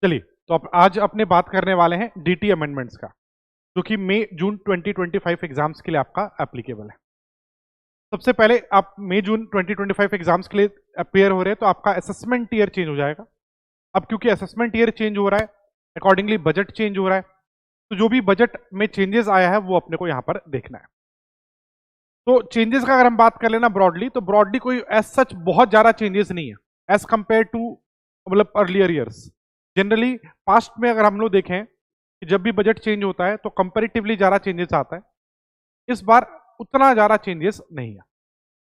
चलिए, तो आज अपने बात करने वाले हैं डीटी अमेंडमेंट्स का, जो कि मई जून 2025 एग्जाम्स के लिए आपका एप्लीकेबल है। सबसे पहले आप मई जून 2025 एग्जाम्स के लिए अपेयर हो रहे हैं तो आपका असेसमेंट ईयर चेंज हो जाएगा। अब क्योंकि असेसमेंट ईयर चेंज हो रहा है, अकॉर्डिंगली बजट चेंज हो रहा है, तो जो भी बजट में चेंजेस आया है वो अपने को यहाँ पर देखना है। तो चेंजेस का अगर हम बात कर लेना ब्रॉडली, तो ब्रॉडली कोई एज सच बहुत ज्यादा चेंजेस नहीं है एज कंपेयर टू मतलब अर्लियर ईयर्स। जनरली पास्ट में अगर हम लोग देखें कि जब भी बजट चेंज होता है तो कंपेरेटिवली ज्यादा चेंजेस आता है। इस बार उतना ज्यादा चेंजेस नहीं है।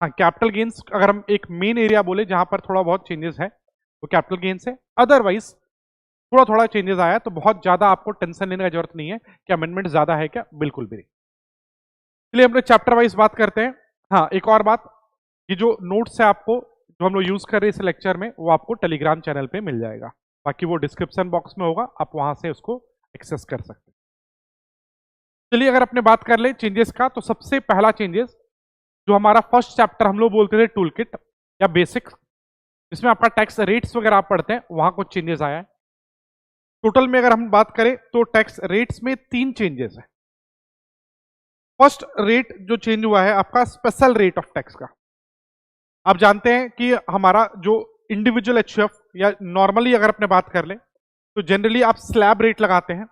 हाँ, कैपिटल गेन्स अगर हम एक मेन एरिया बोले जहां पर थोड़ा बहुत चेंजेस है वो कैपिटल गेन्स है। अदरवाइज थोड़ा थोड़ा चेंजेस आया, तो बहुत ज्यादा आपको टेंशन लेने की जरूरत नहीं है कि अमेंडमेंट ज्यादा है क्या, बिल्कुल भी नहीं। चलिए हम लोग चैप्टर वाइज बात करते हैं। हाँ, एक और बात, ये जो नोट्स है आपको जो हम लोग यूज कर रहे हैं इस लेक्चर में, वो आपको टेलीग्राम चैनल पे मिल जाएगा। बाकी वो डिस्क्रिप्शन बॉक्स में होगा, आप वहां से उसको एक्सेस कर सकते हैं। चलिए अगर अपने बात कर ले चेंजेस का, तो सबसे पहला चेंजेस जो हमारा फर्स्ट चैप्टर हम लोग बोलते थे टूल किट या बेसिक्स, जिसमें आपका टैक्स रेट्स वगैरह आप पढ़ते हैं, वहां कुछ चेंजेस आया है। टोटल में अगर हम बात करें तो टैक्स रेट्स में 3 चेंजेस है। फर्स्ट रेट जो चेंज हुआ है आपका स्पेशल रेट ऑफ टैक्स का। आप जानते हैं कि हमारा जो इंडिविजुअल एचयूएफ या नॉर्मली अगर अपने बात कर ले तो जनरली आप स्लैब रेट लगाते हैं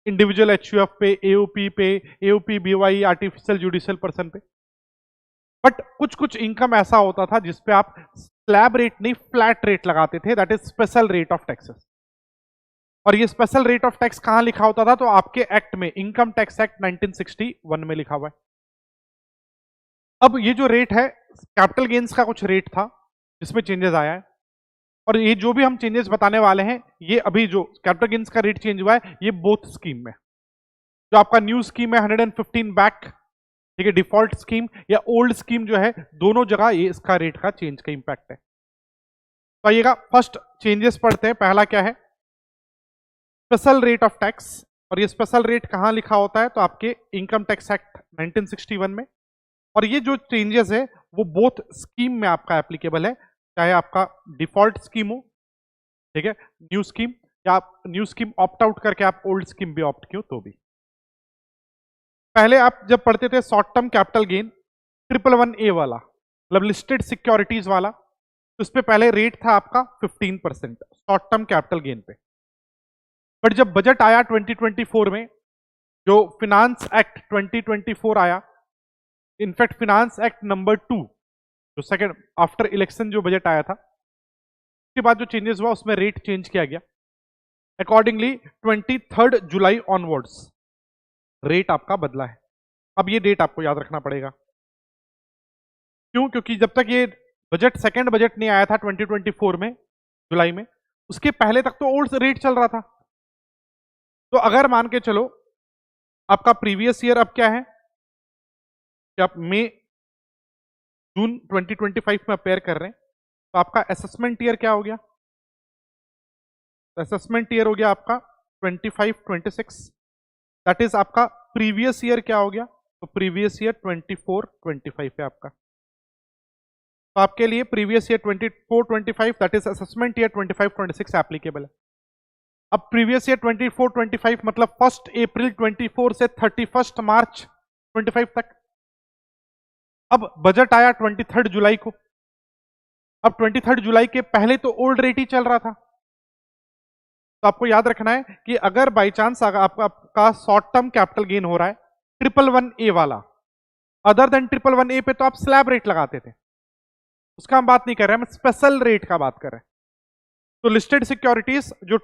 इंडिविजुअल एचयूएफ पे, AOP BY, artificial judicial person पे। बट कुछ कुछ इनकम ऐसा होता था जिसपे आप स्लैब रेट नहीं फ्लैट रेट लगाते थे, that is special rate of taxes. और ये स्पेशल रेट ऑफ टैक्स कहां लिखा होता था, तो आपके एक्ट में, इनकम टैक्स एक्ट 1961 में लिखा हुआ है। अब ये जो रेट है कैपिटल गेन्स का कुछ रेट था जिसमें चेंजेस आया है, और ये जो भी हम चेंजेस बताने वाले हैं ये अभी जो कैपिटल गेन्स का रेट चेंज हुआ है ये बोथ स्कीम में। जो आपका न्यू स्कीम है 115 बैक, ठीक है, डिफॉल्ट स्कीम या ओल्ड स्कीम जो है, दोनों जगह ये इसका रेट का चेंज का इंपैक्ट है। तो आइएगा फर्स्ट चेंजेस पढ़ते हैं। पहला क्या है, स्पेशल रेट ऑफ टैक्स। और ये स्पेशल रेट कहां लिखा होता है, तो आपके इनकम टैक्स एक्ट 1961 में। और ये जो चेंजेस है वो बोथ स्कीम में आपका एप्लीकेबल है, चाहे आपका डिफॉल्ट स्कीम हो, ठीक है, न्यू स्कीम, या आप न्यू स्कीम ऑप्ट आउट करके आप ओल्ड स्कीम भी ऑप्ट किया तो भी। पहले आप जब पढ़ते थे short term capital gain 111A वाला, मतलब लिस्टेड सिक्योरिटीज वाला, तो उस पर पहले रेट था आपका 15% शॉर्ट टर्म कैपिटल गेन पे। बट जब बजट आया 2024 में, जो फिनांस एक्ट 2024 आया, इनफैक्ट फिनांस एक्ट नंबर 2 जो सेकंड आफ्टर इलेक्शन जो बजट आया था, उसके बाद जो चेंजेस हुआ उसमें रेट चेंज किया गया। अकॉर्डिंगली 23 जुलाई ऑनवर्ड्स रेट आपका बदला है। अब ये डेट आपको याद रखना पड़ेगा। क्यों? क्योंकि जब तक ये बजट सेकंड बजट नहीं आया था 2024 में जुलाई में, उसके पहले तक तो ओल्ड रेट चल रहा था। तो अगर मान के चलो आपका प्रीवियस ईयर अब क्या है कि आप मई जून 2025 में अपेयर कर रहे हैं, तो आपका असेसमेंट ईयर क्या हो गया, असेसमेंट ईयर हो गया आपका 25-26, दैट इज आपका प्रीवियस ईयर क्या हो गया, तो प्रीवियस ईयर 24-25 है आपका। तो आपके लिए previous year 24-25 that is assessment year 25-26 applicable है। अब प्रीवियस ईयर 24-25 मतलब 1 अप्रैल 24 से 31 मार्च 25 तक। अब बजट आया 23 जुलाई को। अब 23 जुलाई के पहले तो ओल्ड रेट ही चल रहा था। तो आपको याद रखना है कि अगर बाई चांस आपका शॉर्ट टर्म कैपिटल गेन हो रहा है 111A वाला, अदर देन 111A पे तो आप स्लैब रेट लगाते थे, उसका हम बात नहीं कर रहे हैं, हम स्पेशल रेट का बात कर रहे हैं। तो लिस्टेड सिक्योरिटीज जो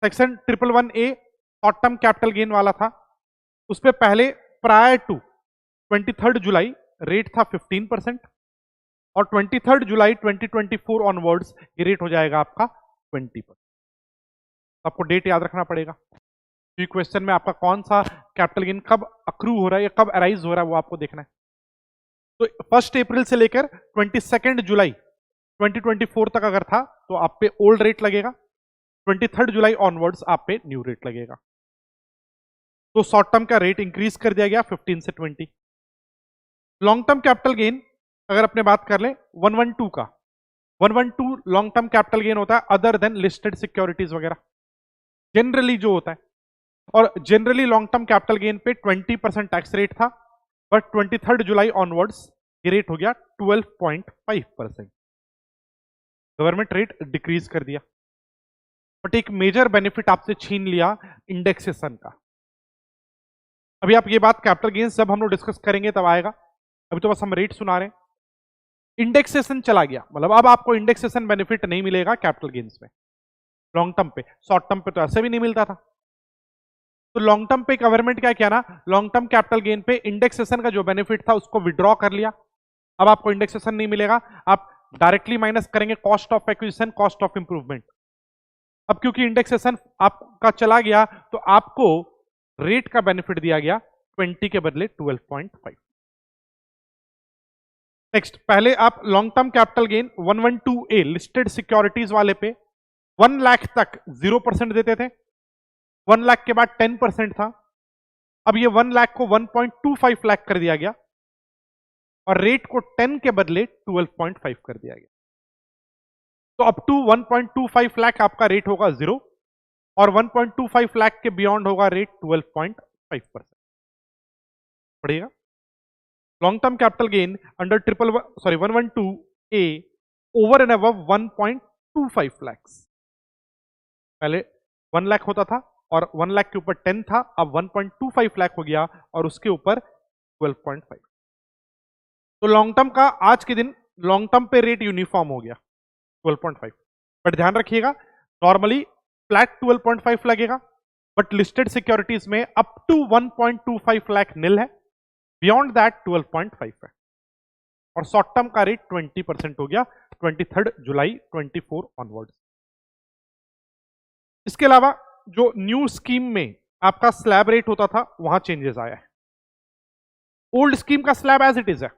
section 111A short term capital gain वाला था, उस पर पहले प्रायर टू 23 जुलाई रेट था 15%, और 23 जुलाई 2024 ऑनवर्ड्स ये रेट हो जाएगा आपका 20%। आपको डेट याद रखना पड़ेगा। तो क्वेश्चन में आपका कौन सा कैपिटल गेन कब अक्रू हो रहा है या कब अराइज हो रहा है वो आपको देखना है। तो 1 अप्रैल से लेकर 22 जुलाई 2024 तक अगर था तो आप पे ओल्ड रेट लगेगा, 23 जुलाई ऑनवर्ड्स आप पे न्यू रेट लगेगा। तो शॉर्ट टर्म का रेट इंक्रीज कर दिया गया 15 से 20। लॉन्ग टर्म कैपिटल गेन अगर अपने बात कर ले 112 का, 112 लॉन्ग टर्म कैपिटल गेन होता है अदर देन लिस्टेड सिक्योरिटीज वगैरह। जनरली जो होता है। और generally long term capital gain पे 20% टैक्स रेट था, बट 23 जुलाई ऑनवर्ड्स ये रेट हो गया 12.5%। गवर्नमेंट रेट डिक्रीज कर दिया, बट एक मेजर बेनिफिट आपसे छीन लिया इंडेक्सेशन का। अभी आप ये बात कैपिटल गेन्स जब हम लोग डिस्कस करेंगे तब आएगा, अभी तो बस हम रेट सुना रहे हैं। इंडेक्सेशन चला गया, मतलब अब आपको इंडेक्सेशन बेनिफिट नहीं मिलेगा कैपिटल गेन्स में लॉन्ग टर्म पे। शॉर्ट टर्म पे तो ऐसे भी नहीं मिलता था। तो लॉन्ग टर्म पे गवर्नमेंट क्या किया ना, लॉन्ग टर्म कैपिटल गेन पे इंडेक्सेशन का जो बेनिफिट था उसको विड्रॉ कर लिया। अब आपको इंडेक्सेशन नहीं मिलेगा, आप डायरेक्टली माइनस करेंगे cost of acquisition, cost of improvement. अब क्योंकि इंडेक्सेशन आपका चला गया तो आपको रेट का बेनिफिट दिया गया 20 के बदले 12.5। नेक्स्ट, पहले आप long term capital gain 112A listed securities वाले पे 1 लाख तक 0% देते थे, 1 लाख के बाद 10% था। अब ये 1 लाख को 1.25 लाख कर दिया गया और रेट को 10 के बदले 12.5 कर दिया गया। तो अप टू 1.25 लाख आपका रेट होगा 0 और 1.25 लाख के बियॉन्ड होगा रेट 12.5%। पढ़िएगा, long term capital gain under 112A over and above 1.25 lakh. पहले 1 लाख होता था और 1 लाख के ऊपर 10 था, अब 1.25 लाख हो गया और उसके ऊपर 12.5। तो लॉन्ग टर्म का आज के दिन लॉन्ग टर्म पे रेट यूनिफॉर्म हो गया 12.5। बट ध्यान रखिएगा, नॉर्मली फ्लैट 12.5 लगेगा, बट लिस्टेड सिक्योरिटीज में अप टू 1.25 लाख निल है, बियॉन्ड दैट 12.5 है। और शॉर्ट टर्म का रेट 20% हो गया 23 जुलाई 24 ऑनवर्ड। इसके अलावा जो न्यू स्कीम में आपका स्लैब रेट होता था वहां चेंजेस आया है। ओल्ड स्कीम का स्लैब एज इट इज है,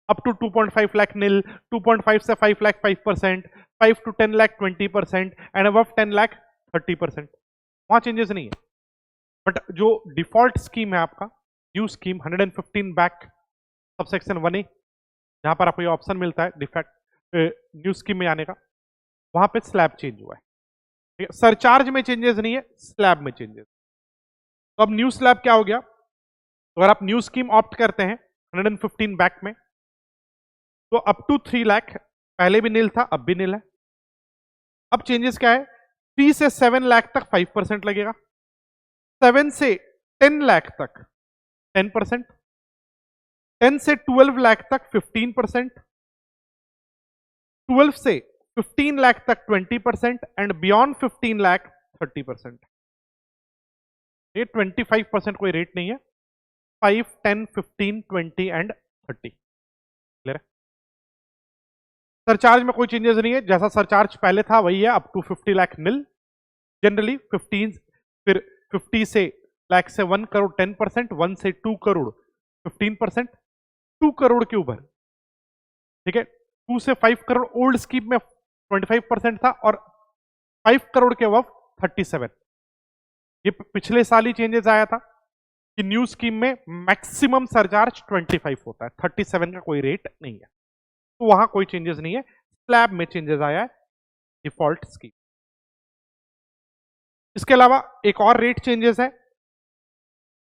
अप टू 2.5 लाख निल, 2.5 से 5 lakh 5%, 5 to 10 lakh 20% and above 10 lakh 30%। वहां चेंजेस नहीं है। बट जो डिफॉल्ट स्कीम है आपका new scheme 115 back subsection 1A, जहां पर आपको ये ऑप्शन मिलता है डिफेक्ट न्यू स्कीम में आने का, वहां पे स्लैब चेंज हुआ है। सरचार्ज में चेंजेस नहीं है, स्लैब में चेंजेस। तो अब न्यू स्लैब क्या हो गया, तो अगर आप न्यू स्कीम ऑप्ट करते हैं 115 बैक में, तो अप टू 3 लाख, पहले भी नील था अब भी नील है। अब चेंजेस क्या है, 3 से 7 लाख तक 5% लगेगा, 7 से 10 लाख तक 10%, 10 से 12 लाख तक 15%, 12 से 15 लाख तक 20% एंड बियॉन्ड 15 लाख 30%। ये 25% कोई रेट नहीं है, 5, 10, 15, 20 एंड 30। क्लियर है? सरचार्ज में कोई चेंजेस नहीं है, जैसा सरचार्ज पहले था वही है, up to 50 lakh nil generally 15, फिर 50 से लाख से 1 करोड़ 10%, 1 से 2 करोड़ 15%, 2 करोड़ के ऊपर, ठीक है, 2 से 5 करोड़ ओल्ड स्कीम में 25% था और 5 करोड़ के अबव 37। ये पिछले साल ही चेंजेस आया था कि न्यू स्कीम में मैक्सिमम सरचार्ज 25 होता है, 37 का कोई रेट नहीं है। तो वहां कोई चेंजेस नहीं है, स्लैब में चेंजेस आया है डिफॉल्ट स्कीम। इसके अलावा एक और रेट चेंजेस है,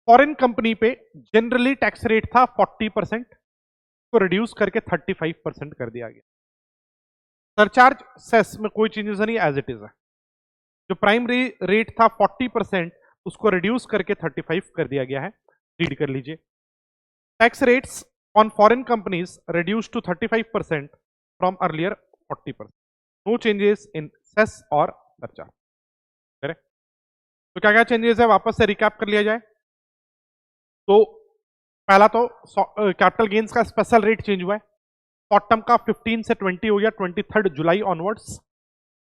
फॉरेन कंपनी पे जनरली टैक्स रेट था 40%, को रिड्यूस करके 35% कर दिया गया। सरचार्ज सेस में कोई चेंजेस नहीं, एज इट इज है। जो प्राइमरी रेट था 40%, उसको रिड्यूस करके 35 कर दिया गया है। रीड कर लीजिए, tax rates on foreign companies reduce to 35% from earlier 40%। No changes in cess और सरचार्ज। करेक्ट? तो क्या क्या चेंजेस है वापस से रिकैप कर लिया जाए। तो पहला तो कैपिटल गेन्स का स्पेशल रेट चेंज हुआ है, शॉर्ट टर्म का 15 से 20 हो गया 23 जुलाई ऑनवर्ड्स,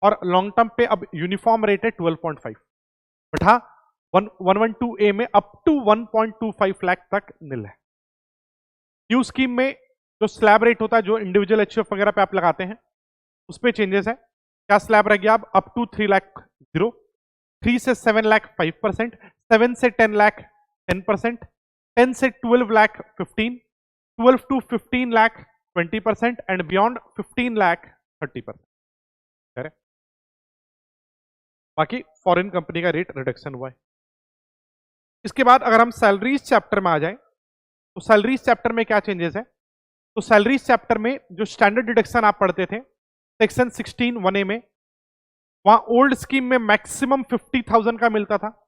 और लॉन्ग टर्म पे अब यूनिफॉर्म रेट है 12.5। बट हाँ 112A में अप टू 1.25 लाख तक निल है। न्यू स्कीम में जो स्लैब रेट होता है, जो इंडिविजुअल एचयूएफ वगैरह पे आप लगाते हैं, उस पे चेंजेस है। क्या स्लैब रह गया अब, अप टू 3 लाख 0, 3 से 7 लाख 5%, 7 से 10 लाख 10%, 10 से 12 lakh 15, 12 to 15 lakh 20% and beyond 15 lakh 30%। बाकी फॉरेन कंपनी का रेट रिडक्शन हुआ है। इसके बाद अगर हम सैलरीज चैप्टर में आ जाए तो सैलरीज चैप्टर में क्या चेंजेस है? तो सैलरीज चैप्टर में जो स्टैंडर्ड डिडक्शन आप पढ़ते थे सेक्शन 16 1A में, वहां ओल्ड स्कीम में मैक्सिमम 50,000 का मिलता था।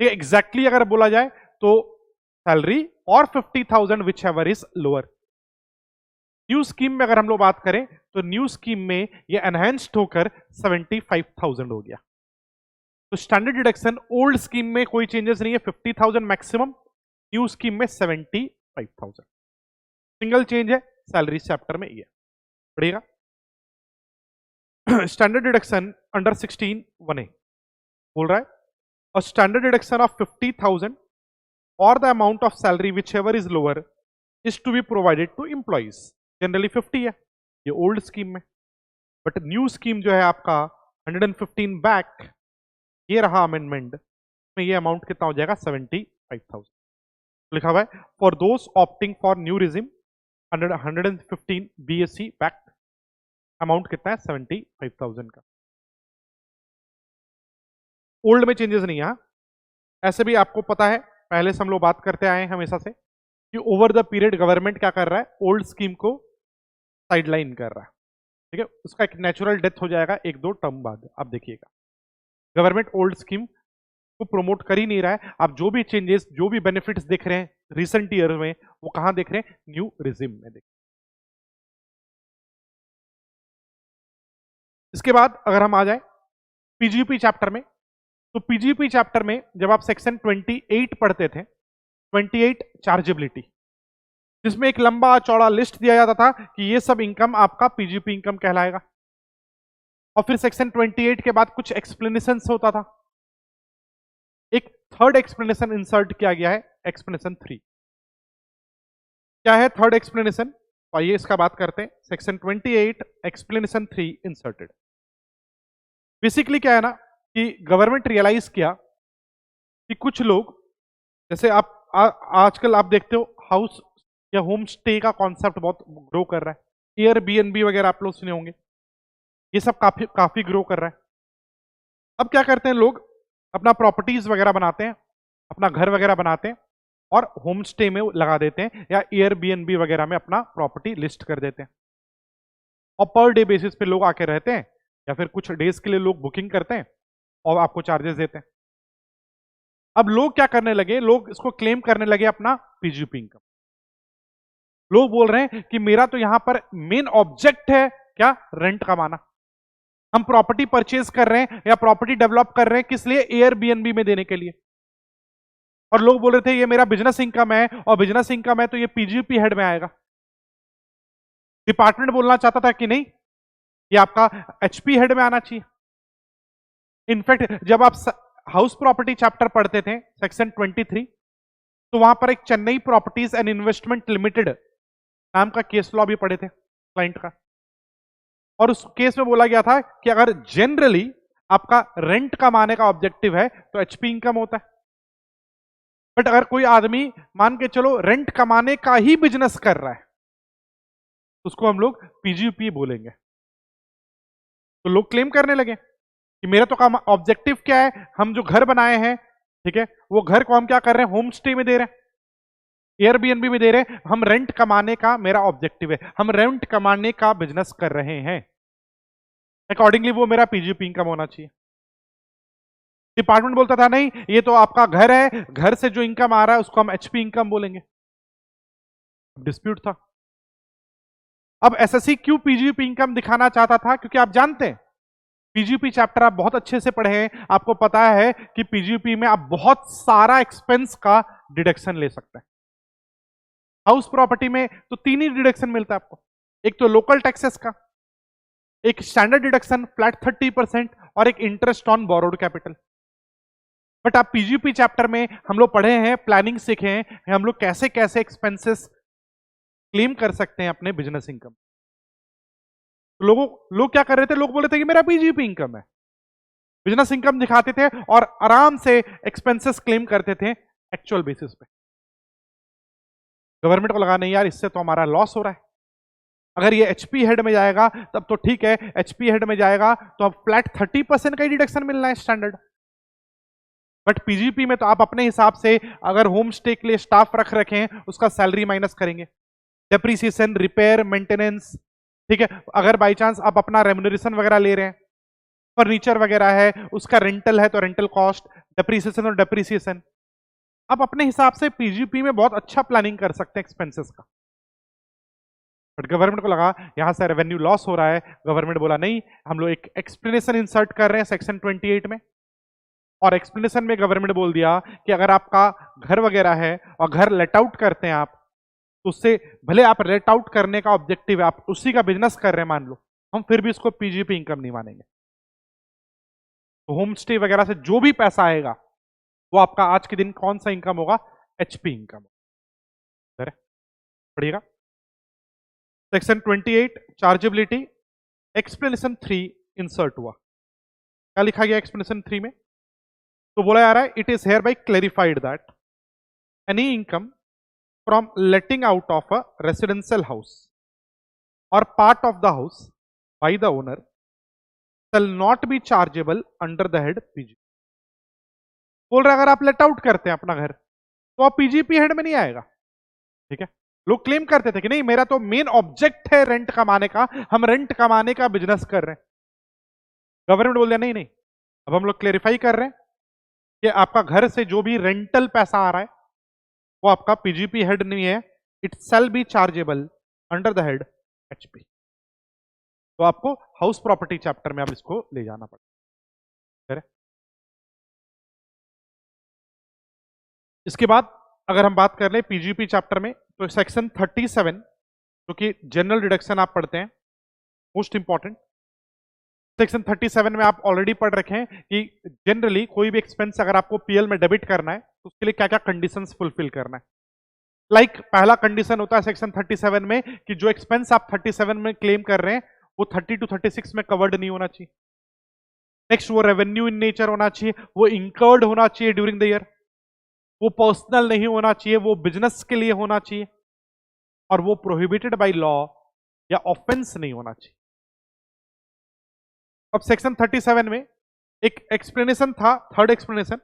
एग्जैक्टली अगर बोला जाए तो सैलरी और 50,000 which ever is lower. New scheme में अगर हम लोग बात करें तो न्यू स्कीम में ये एनहेंस्ड होकर 75,000 हो गया। तो स्टैंडर्ड डिडक्शन ओल्ड स्कीम में कोई चेंजेस नहीं है, 50,000 मैक्सिमम, न्यू स्कीम में 75,000। सिंगल चेंज है सैलरी चैप्टर में ये पड़ेगा। स्टैंडर्ड डिडक्शन अंडर 16 1A बोल रहा है और स्टैंडर्ड डिडक्शन ऑफ 50,000 और the amount of salary whichever is lower is to be provided to employees. Generally 50 है ये ओल्ड स्कीम में, बट न्यू स्कीम जो है आपका 115 बैक, ये रहा अमेंडमेंट में, ये अमाउंट कितना हो जाएगा 75,000 लिखा हुआ है। For those opting for new regime 115 BSc back, amount कितना है 75,000 का। ओल्ड में चेंजेस नहीं है। ऐसे भी आपको पता है पहले से हम लोग बात करते आए हैं हमेशा से कि ओवर द पीरियड गवर्नमेंट क्या कर रहा है, ओल्ड स्कीम को साइडलाइन कर रहा है। ठीक है, उसका एक नेचुरल डेथ हो जाएगा 1-2 टर्म बाद। आप देखिएगा गवर्नमेंट ओल्ड स्कीम को प्रमोट कर ही नहीं रहा है। आप जो भी चेंजेस, जो भी बेनिफिट्स देख रहे हैं रिसेंट ईयर में, वो कहां देख रहे हैं? न्यू रिजिम में देख। इसके बाद अगर हम आ जाए पीजीपी चैप्टर में, तो पीजीपी चैप्टर में जब आप सेक्शन 28 पढ़ते थे, 28 चार्जेबिलिटी, जिसमें एक लंबा चौड़ा लिस्ट दिया जाता था कि ये सब इनकम आपका पीजीपी इनकम कहलाएगा। और फिर सेक्शन 28 के बाद कुछ एक्सप्लेनेशन होता था। एक थर्ड एक्सप्लेनेशन इंसर्ट किया गया है, एक्सप्लेनेशन 3। क्या है थर्ड एक्सप्लेनेशन? आइए इसका बात करते हैं। Section 28 explanation 3 inserted. बेसिकली क्या है ना कि गवर्नमेंट रियलाइज किया कि कुछ लोग, जैसे आप आजकल आप देखते हो हाउस या होम स्टे का कॉन्सेप्ट बहुत ग्रो कर रहा है। एयरबीएनबी वगैरह आप लोग सुने होंगे, ये सब काफी ग्रो कर रहा है। अब क्या करते हैं लोग, अपना प्रॉपर्टीज वगैरह बनाते हैं, अपना घर वगैरह बनाते हैं और होम स्टे में लगा देते हैं या एयरबीएनबी वगैरह में अपना प्रॉपर्टी लिस्ट कर देते हैं और पर डे बेसिस पे लोग आके रहते हैं या फिर कुछ डेज के लिए लोग बुकिंग करते हैं और आपको चार्जेस देते हैं। अब लोग क्या करने लगे, लोग इसको क्लेम करने लगे अपना पीजीपी इनकम। लोग बोल रहे हैं कि मेरा तो यहां पर मेन ऑब्जेक्ट है क्या, रेंट कमाना। हम प्रॉपर्टी परचेज कर रहे हैं या प्रॉपर्टी डेवलप कर रहे हैं किस लिए, एयरबीएनबी में देने के लिए। और लोग बोल रहे थे ये मेरा बिजनेस इनकम है और बिजनेस इनकम है तो ये पीजीपी हेड में आएगा। डिपार्टमेंट बोलना चाहता था कि नहीं, ये आपका एचपी हेड में आना चाहिए। इनफैक्ट जब आप हाउस प्रॉपर्टी चैप्टर पढ़ते थे सेक्शन 23, तो वहां पर एक Chennai properties and investment limited नाम का केस लॉ भी पढ़े थे क्लाइंट का, और उस केस में बोला गया था कि अगर जनरली आपका रेंट कमाने का ऑब्जेक्टिव है तो एचपी इनकम होता है, बट अगर कोई आदमी मान के चलो रेंट कमाने का ही बिजनेस कर रहा है तो उसको हम लोग पीजीपी बोलेंगे। तो लोग क्लेम करने लगे कि मेरा तो काम ऑब्जेक्टिव क्या है, हम जो घर बनाए हैं, ठीक है, वो घर को हम क्या कर रहे हैं, होम स्टे में दे रहे हैं, एयरबीएनबी में दे रहे हैं। हम रेंट कमाने का मेरा ऑब्जेक्टिव है, हम रेंट कमाने का बिजनेस कर रहे हैं, अकॉर्डिंगली वो मेरा पीजीपी इनकम होना चाहिए। डिपार्टमेंट बोलता था नहीं, ये तो आपका घर है, घर से जो इनकम आ रहा है उसको हम एचपी इनकम बोलेंगे। डिस्प्यूट था। अब एसएससी क्यों पीजीपी इनकम दिखाना चाहता था, क्योंकि आप जानते हैं पीजीपी चैप्टर आप बहुत अच्छे से पढ़े हैं, आपको पता है कि पीजीपी में आप बहुत सारा एक्सपेंस का डिडक्शन ले सकते हैं। हाउस प्रॉपर्टी में तो 3 ही डिडक्शन मिलता है आपको, एक तो लोकल टैक्सेस का, एक स्टैंडर्ड डिडक्शन फ्लैट 30% और एक interest on borrowed capital. But आप पीजीपी चैप्टर में हम लोग पढ़े हैं, प्लानिंग सीखे हैं, हम लोग कैसे कैसे एक्सपेंसेस क्लेम कर सकते हैं अपने बिजनेस इनकम। लोग क्या कर रहे थे, लोग बोल रहे थे कि मेरा पीजीपी इनकम है, बिजनेस इनकम दिखाते थे और आराम से एक्सपेंसेस क्लेम करते थे एक्चुअल बेसिस पे। गवर्नमेंट को लगा नहीं यार, इससे तो हमारा लॉस हो रहा है, अगर ये एचपी हेड में जाएगा तब तो ठीक है, एचपी हेड में जाएगा तो अब फ्लैट 30% का ही डिडक्शन मिलना है स्टैंडर्ड। बट पीजीपी में तो आप अपने हिसाब से अगर होम स्टे के लिए स्टाफ रख रखे हैं उसका सैलरी माइनस करेंगे, डेप्रीसिएशन, रिपेयर, मेंटेनेंस, ठीक है। अगर बाई चांस आप अपना रेम्यूनरेशन वगैरह ले रहे हैं, फर्नीचर वगैरह है, उसका रेंटल है तो रेंटल कॉस्ट, डेप्रीसिएशन और डेप्रीसिएशन, आप अपने हिसाब से पीजीपी में बहुत अच्छा प्लानिंग कर सकते हैं एक्सपेंसेस का। बट गवर्नमेंट को लगा यहां से रेवेन्यू लॉस हो रहा है, गवर्नमेंट बोला नहीं, हम लोग एक एक्सप्लेनेशन इंसर्ट कर रहे हैं सेक्शन 28 में। और एक्सप्लेनेशन में गवर्नमेंट बोल दिया कि अगर आपका घर वगैरह है और घर लेट आउट करते हैं आप, तो उससे भले आप लेट आउट करने का ऑब्जेक्टिव है, आप उसी का बिजनेस कर रहे हैं मान लो, हम फिर भी उसको पीजीपी इनकम नहीं मानेंगे। तो होम स्टे वगैरह से जो भी पैसा आएगा वो आपका आज के दिन कौन सा इनकम होगा, एचपी इनकम। पढ़िएगा सेक्शन 28 चार्जेबिलिटी, एक्सप्लेनेशन 3 इंसर्ट हुआ। क्या लिखा गया एक्सप्लेनेशन 3 में? तो बोला जा रहा है it is hereby clarified that any income from letting out of a residential house और part of the house by the owner shall not be chargeable under the head PG. बोल रहा है अगर आप लेट आउट करते हैं अपना घर तो आप पीजीपी हेड में नहीं आएगा, ठीक है। लोग क्लेम करते थे कि नहीं मेरा तो मेन ऑब्जेक्ट है रेंट कमाने का, हम रेंट कमाने का बिजनेस कर रहे हैं। गवर्नमेंट बोल दिया नहीं नहीं, अब हम लोग क्लेरिफाई कर रहे हैं कि आपका घर से जो भी रेंटल पैसा आ रहा है वो आपका पीजीपी हेड नहीं है, it shall be chargeable under the head HP. तो आपको हाउस प्रॉपर्टी चैप्टर में अब इसको ले जाना पड़ेगा। इसके बाद अगर हम बात कर ले पीजीपी चैप्टर में तो सेक्शन 37 जो कि जनरल डिडक्शन आप पढ़ते हैं, मोस्ट इंपॉर्टेंट सेक्शन 37 में आप ऑलरेडी पढ़ रखे हैं कि जनरली कोई भी एक्सपेंस अगर आपको पीएल में डेबिट करना है तो उसके लिए क्या क्या कंडीशंस फुलफिल करना है। लाइक पहला कंडीशन होता है सेक्शन 37 में कि जो एक्सपेंस आप 37 में क्लेम कर रहे हैं वो 30 to 36 में कवर्ड नहीं होना चाहिए। नेक्स्ट वो रेवेन्यू इन नेचर होना चाहिए, वो इंकर्ड होना चाहिए ड्यूरिंग द ईयर, वो पर्सनल नहीं होना चाहिए, वो बिजनेस के लिए होना चाहिए, और वो प्रोहिबिटेड बाय लॉ या ऑफेंस नहीं होना चाहिए। अब सेक्शन 37 में एक एक्सप्लेनेशन था, थर्ड एक्सप्लेनेशन,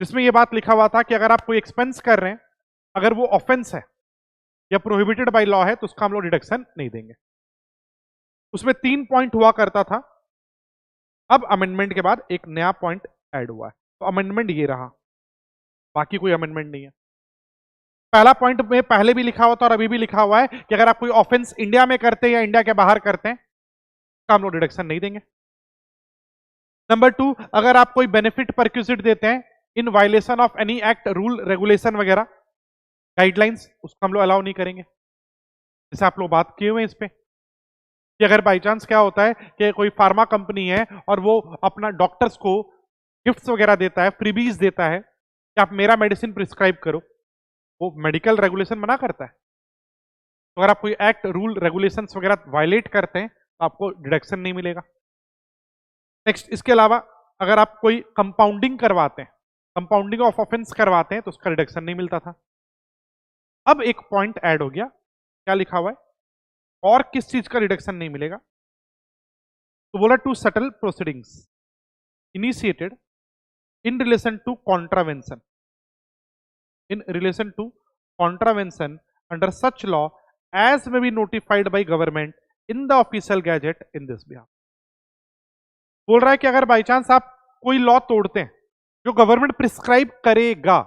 जिसमें यह बात लिखा हुआ था कि अगर आप कोई एक्सपेंस कर रहे हैं अगर वो ऑफेंस है या प्रोहिबिटेड बाय लॉ है तो उसका हम लोग डिडक्शन नहीं देंगे। उसमें 3 पॉइंट हुआ करता था, अब अमेंडमेंट के बाद एक नया पॉइंट ऐड हुआ है, तो अमेंडमेंट ये रहा, बाकी कोई अमेंडमेंट नहीं है। पहला पॉइंट में पहले भी लिखा हुआ था और अभी भी लिखा हुआ है कि अगर आप कोई ऑफेंस इंडिया में करते हैं या इंडिया के बाहर करते हैं तो हम लोग डिडक्शन नहीं देंगे। नंबर 2, अगर आप कोई बेनिफिट परक्यूजिट देते हैं in violation of any act, rule, regulation वगैरह, गाइडलाइंस, उसको हम लोग अलाउ नहीं करेंगे। जैसे आप लोग बात किए हुए हैं इस पे कि अगर बाई चांस क्या होता है कि कोई फार्मा कंपनी है और वो अपना डॉक्टर्स को गिफ्ट्स वगैरह देता है, फ्रीबीज देता है कि आप मेरा मेडिसिन प्रिस्क्राइब करो, वो मेडिकल रेगुलेशन मना करता है। तो अगर आप कोई एक्ट, रूल, रेगुलेशंस वगैरह वायलेट करते हैं तो आपको डिडक्शन नहीं मिलेगा। नेक्स्ट, इसके अलावा अगर आप कोई कंपाउंडिंग करवाते हैं, कंपाउंडिंग ऑफ ऑफेंस करवाते हैं तो उसका डिडक्शन नहीं मिलता था। अब एक पॉइंट ऐड हो गया, क्या लिखा हुआ है, और किस चीज का डिडक्शन नहीं मिलेगा? तो बोला to settle proceedings initiated in relation to contravention, in relation to contravention under such law as may be notified by government in the official gazette in this behalf। बोल रहा है कि अगर बाई चांस आप कोई लॉ तोड़ते हैं जो गवर्नमेंट प्रिस्क्राइब करेगा,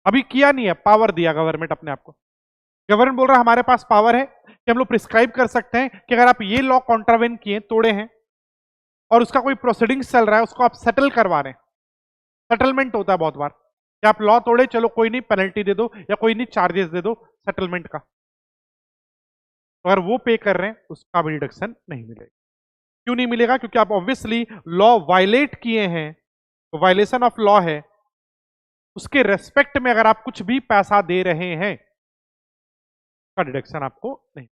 अभी किया नहीं है, पावर दिया गवर्नमेंट अपने आप को, गवर्नमेंट बोल रहा है हमारे पास पावर है कि हम लोग प्रिस्क्राइब कर सकते हैं कि अगर आप ये लॉ कॉन्ट्रावेन किए, तोड़े हैं और उसका कोई प्रोसीडिंग्स चल रहा है, उसको आप सेटल करवा रहे हैं। सेटलमेंट होता है बहुत बार कि आप लॉ तोड़े, चलो कोई नहीं पेनल्टी दे दो या कोई नहीं चार्जेस दे दो सेटलमेंट का, तो अगर वो पे कर रहे हैं उसका भी डिडक्शन नहीं मिलेगा। क्यों नहीं मिलेगा? क्योंकि आप ऑब्वियसली लॉ वायलेट किए हैं, तो वायलेशन ऑफ लॉ है, उसके रेस्पेक्ट में अगर आप कुछ भी पैसा दे रहे हैं का डिडक्शन आपको नहीं।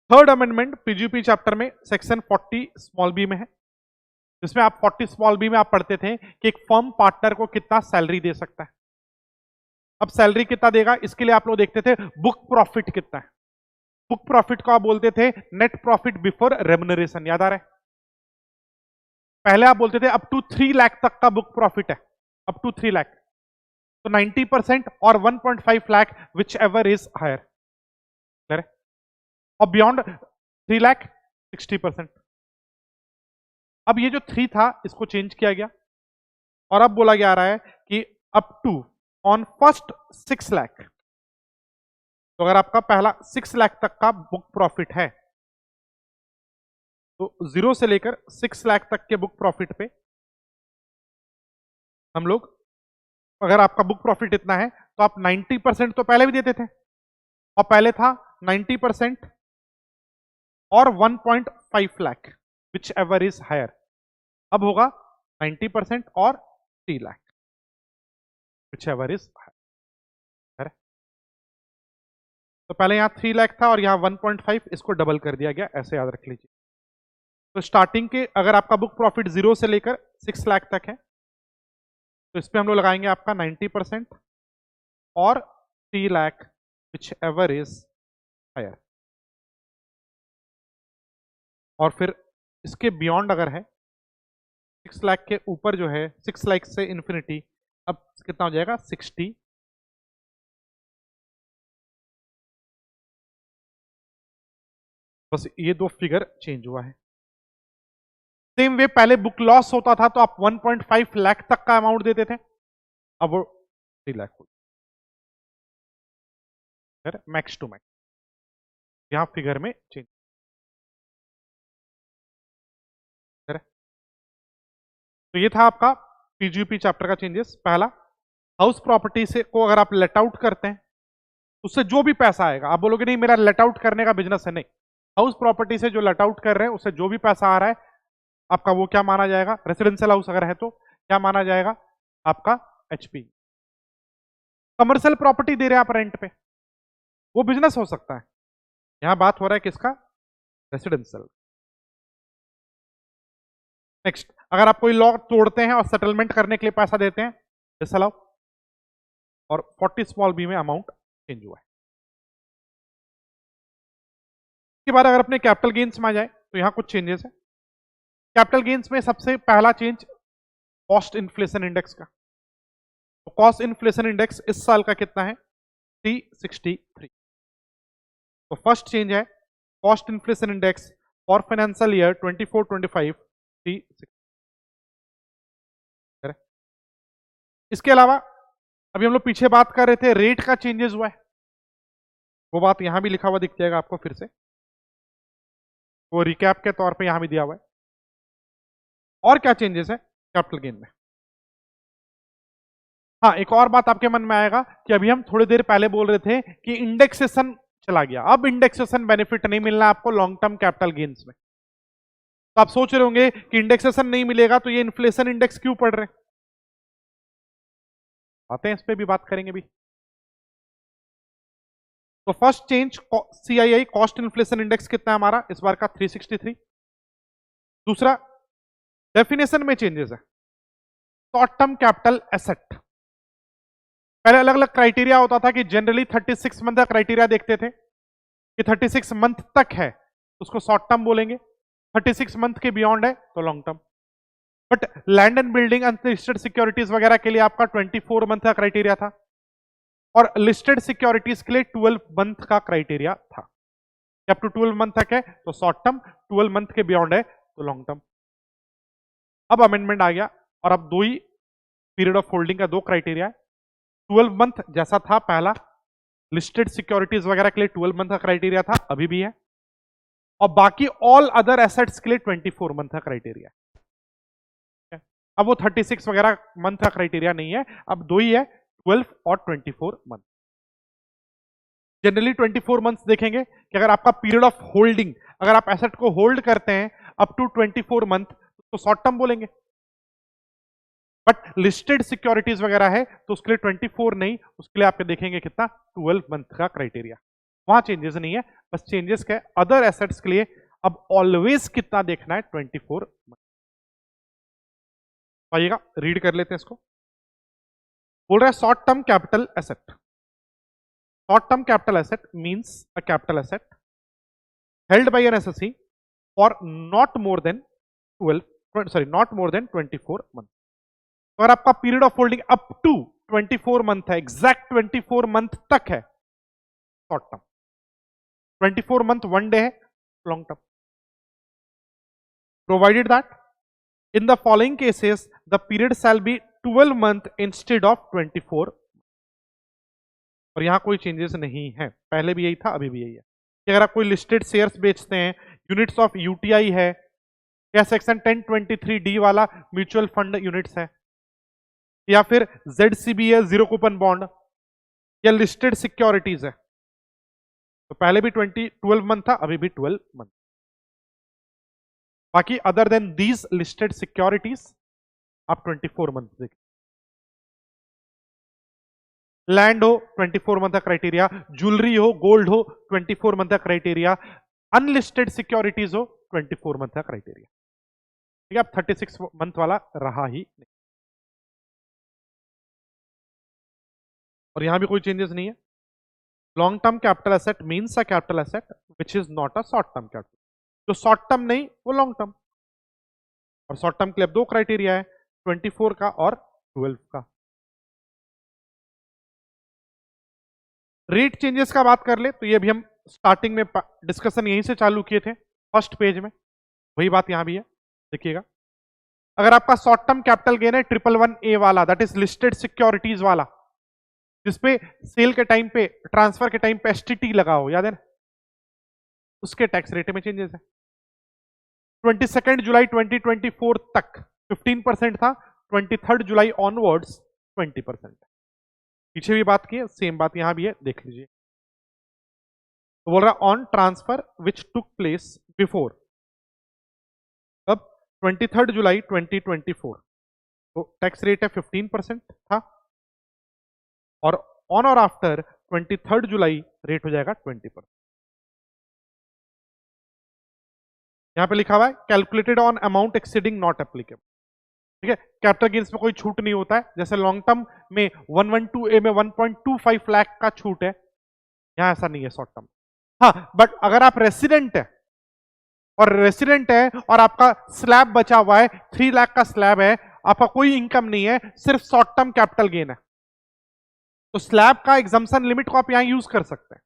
थर्ड अमेंडमेंट पीजीपी चैप्टर में सेक्शन 40 स्मॉल बी में है, जिसमें आप 40 स्मॉल बी में आप पढ़ते थे कि एक फर्म पार्टनर को कितना सैलरी दे सकता है। अब सैलरी कितना देगा, इसके लिए आप लोग देखते थे बुक प्रॉफिट कितना है। बुक प्रॉफिट को आप बोलते थे नेट प्रॉफिट बिफोर रेम्युनरेशन, याद आ रहा है? पहले आप बोलते थे अप टू 3 लाख तक का बुक प्रॉफिट है, अप टू 3 लाख, तो 90% और 1.5 lakh whichever is higher, और बियॉन्ड 3 लाख 60%। अब ये जो 3 था इसको चेंज किया गया और अब बोला जा रहा है कि up to on first 6 lakh. तो अगर आपका पहला 6 लाख तक का बुक प्रॉफिट है तो 0 से लेकर 6 लाख तक के बुक प्रॉफिट पे हम लोग, अगर आपका बुक प्रॉफिट इतना है तो आप 90% तो पहले भी देते थे, और पहले था 90% और 1.5 lakh whichever is higher. अब होगा 90% और 3 lakh whichever is higher. तो पहले यहां 3 लाख था और यहां 1.5, इसको डबल कर दिया गया, ऐसे याद रख लीजिए। तो स्टार्टिंग के अगर आपका बुक प्रॉफिट 0 से लेकर 6 लाख तक है तो इस पे हम लोग लगाएंगे आपका 90% और 3 lakh whichever is higher. और फिर इसके बियॉन्ड अगर है 6 लाख के ऊपर जो है 6 लाख से इंफिनिटी, अब कितना हो जाएगा 60। बस ये दो फिगर चेंज हुआ है। सेम वे पहले बुक लॉस होता था तो आप 1.5 लाख तक का अमाउंट देते थे, अब वो 3 लाख हो मैक्स टू मैक्स, यहां फिगर में चेंज। तो ये था आपका पीजीपी चैप्टर का चेंजेस। पहला, हाउस प्रॉपर्टी से को अगर आप लेट आउट करते हैं उससे जो भी पैसा आएगा, आप बोलोगे नहीं मेरा लेट आउट करने का बिजनेस है, नहीं, हाउस प्रॉपर्टी से जो लेट आउट कर रहे हैं उससे जो भी पैसा आ रहा है आपका वो क्या माना जाएगा, रेसिडेंशियल हाउस अगर है तो क्या माना जाएगा आपका एचपी। कमर्शियल प्रॉपर्टी दे रहे हैं आप रेंट पे, वो बिजनेस हो सकता है। यहां बात हो रहा है किसका, रेसिडेंशियल। नेक्स्ट, अगर आप कोई लॉ तोड़ते हैं और सेटलमेंट करने के लिए पैसा देते हैं डिसअलाउ, और 40 स्मॉल बी में अमाउंट चेंज हुआ है। इसके बाद अगर अपने कैपिटल गेन्स में आ जाए तो यहां कुछ चेंजेस है। कैपिटल गेन्स में सबसे पहला चेंज कॉस्ट इन्फ्लेशन इंडेक्स का। तो कॉस्ट इन्फ्लेशन इंडेक्स इस साल का कितना है 363। तो फर्स्ट चेंज है cost inflation index for financial year 24-25 360। इसके अलावा अभी हम लोग पीछे बात कर रहे थे रेट का चेंजेस हुआ है, वो बात यहां भी लिखा हुआ दिख जाएगा आपको, फिर से वो रिकैप के तौर पे यहां भी दिया हुआ है। और क्या चेंजेस है कैपिटल गेन में। हाँ, एक और बात आपके मन में आएगा कि अभी हम थोड़ी देर पहले बोल रहे थे कि इंडेक्सेशन चला गया, अब इंडेक्सेशन बेनिफिट नहीं मिलना आपको लॉन्ग टर्म कैपिटल गेन्स में। तो आप सोच रहे होंगे कि इंडेक्सेशन नहीं मिलेगा तो ये इन्फ्लेशन इंडेक्स क्यों पढ़ रहे हैं, आते हैं इस पे भी बात करेंगे भी। तो first change CII cost inflation index कितना है हमारा इस बार का 363। दूसरा, डेफिनेशन में चेंजेस है। शॉर्ट टर्म कैपिटल एसेट, पहले अलग अलग क्राइटेरिया होता था कि जनरली 36 मंथ का क्राइटेरिया देखते थे कि 36 मंथ तक है उसको शॉर्ट टर्म बोलेंगे, 36 मंथ के बियॉन्ड है तो long term. But land and building unlisted securities वगैरह के लिए आपका 24 मंथ का क्राइटेरिया था, और लिस्टेड सिक्योरिटीज के लिए 12 मंथ का क्राइटेरिया था। अप टू 12 मंथ तक है तो शॉर्ट टर्म, 12 मंथ के बियॉन्ड है तो लॉन्ग टर्म। अब अमेंडमेंट आ गया और अब दो ही पीरियड ऑफ होल्डिंग का दो क्राइटेरिया है। 12 मंथ जैसा था पहला, लिस्टेड सिक्योरिटीज वगैरह के लिए 12 मंथ का क्राइटेरिया था, अभी भी है, और बाकी ऑल अदर एसेट्स के लिए 24 मंथ का क्राइटेरिया है। अब वो 36 वगैरह मंथ का क्राइटेरिया नहीं है, अब दो ही है, 12 और 24 मंथ। जनरली 24 मंथ्स देखेंगे कि अगर आपका पीरियड ऑफ होल्डिंग, अगर आप एसेट को होल्ड करते हैं अप टू 24 मंथ तो शॉर्ट टर्म बोलेंगे, बट लिस्टेड सिक्योरिटीज वगैरह है तो उसके लिए 24 नहीं, उसके लिए आपके देखेंगे कितना 12 मंथ का क्राइटेरिया। वहां चेंजेस नहीं है, बस चेंजेस क्या है अदर एसेट्स के लिए अब ऑलवेज कितना देखना है 24 मंथ। आइएगा रीड कर लेते हैं इसको। बोल रहा है short term capital asset. Short term capital asset means a capital asset held by an assessee for not more than 24 month. अगर आपका period of holding up to 24 month है, एग्जैक्ट 24 मंथ तक है, शॉर्ट टर्म। 24 मंथ 1 डे है, long term. Provided that in the following cases the period shall be 12 month instead of 24। और यहां कोई changes नहीं है, पहले भी यही था, अभी भी यही है कि अगर आप कोई लिस्टेड शेयर्स बेचते हैं, यूनिट्स ऑफ यूटीआई है, या सेक्शन 1023D वाला म्यूचुअल फंड यूनिट्स है, या फिर ZCB है, जीरो कूपन बॉन्ड, या लिस्टेड सिक्योरिटीज है, तो पहले भी 12 मंथ था, अभी भी 12 मंथ। बाकी other than these listed securities आप 24 मंथ देखिए। लैंड हो 24 मंथ का क्राइटेरिया, ज्वेलरी हो, गोल्ड हो 24 मंथ का क्राइटेरिया, अनलिस्टेड सिक्योरिटीज हो 24 मंथ का क्राइटेरिया। ठीक है, अब 36 मंथ वाला रहा ही नहीं, और यहां भी कोई चेंजेस नहीं है। Long term capital asset means a capital asset which is not a short term capital. जो शॉर्ट टर्म नहीं वो लॉन्ग टर्म, और शॉर्ट टर्म के लिए अब दो क्राइटेरिया है, 24 का और 12 का। रेट चेंजेस का बात कर ले तो ये भी हम स्टार्टिंग में डिस्कशन यहीं से चालू किए थे, फर्स्ट पेज में, वही बात यहां भी है, देखिएगा। अगर आपका शॉर्ट टर्म कैपिटल गेन है 111A वाला, दैट इज लिस्टेड सिक्योरिटीज वाला, जिसपे सेल के टाइम पे, ट्रांसफर के टाइम पे एसटीटी लगा हो, याद है ना, उसके टैक्स रेट में चेंजेस है। 22 जुलाई 2024 तक 15% था, 23 जुलाई ऑनवर्ड्स 20%। पीछे भी बात की है, सेम बात यहां भी है, देख लीजिए। तो बोल रहा on transfer which took place before, अब 23 जुलाई 2024, तो टैक्स रेट है 15% था, और ऑन और आफ्टर 23 जुलाई रेट हो जाएगा 20%। यहां पे लिखा हुआ है calculated on amount exceeding not applicable. ठीक है, कैपिटल गेन्स में कोई छूट नहीं होता है, जैसे लॉन्ग टर्म में 112A में 1.25 लाख का छूट है, यहां ऐसा नहीं है शॉर्ट टर्म। हाँ, बट अगर आप रेसिडेंट है और आपका स्लैब बचा हुआ है, 3 लाख का स्लैब है, आपका कोई इनकम नहीं है, सिर्फ शॉर्ट टर्म कैपिटल गेन है, तो स्लैब का एग्जम्पशन लिमिट को आप यहां यूज कर सकते हैं।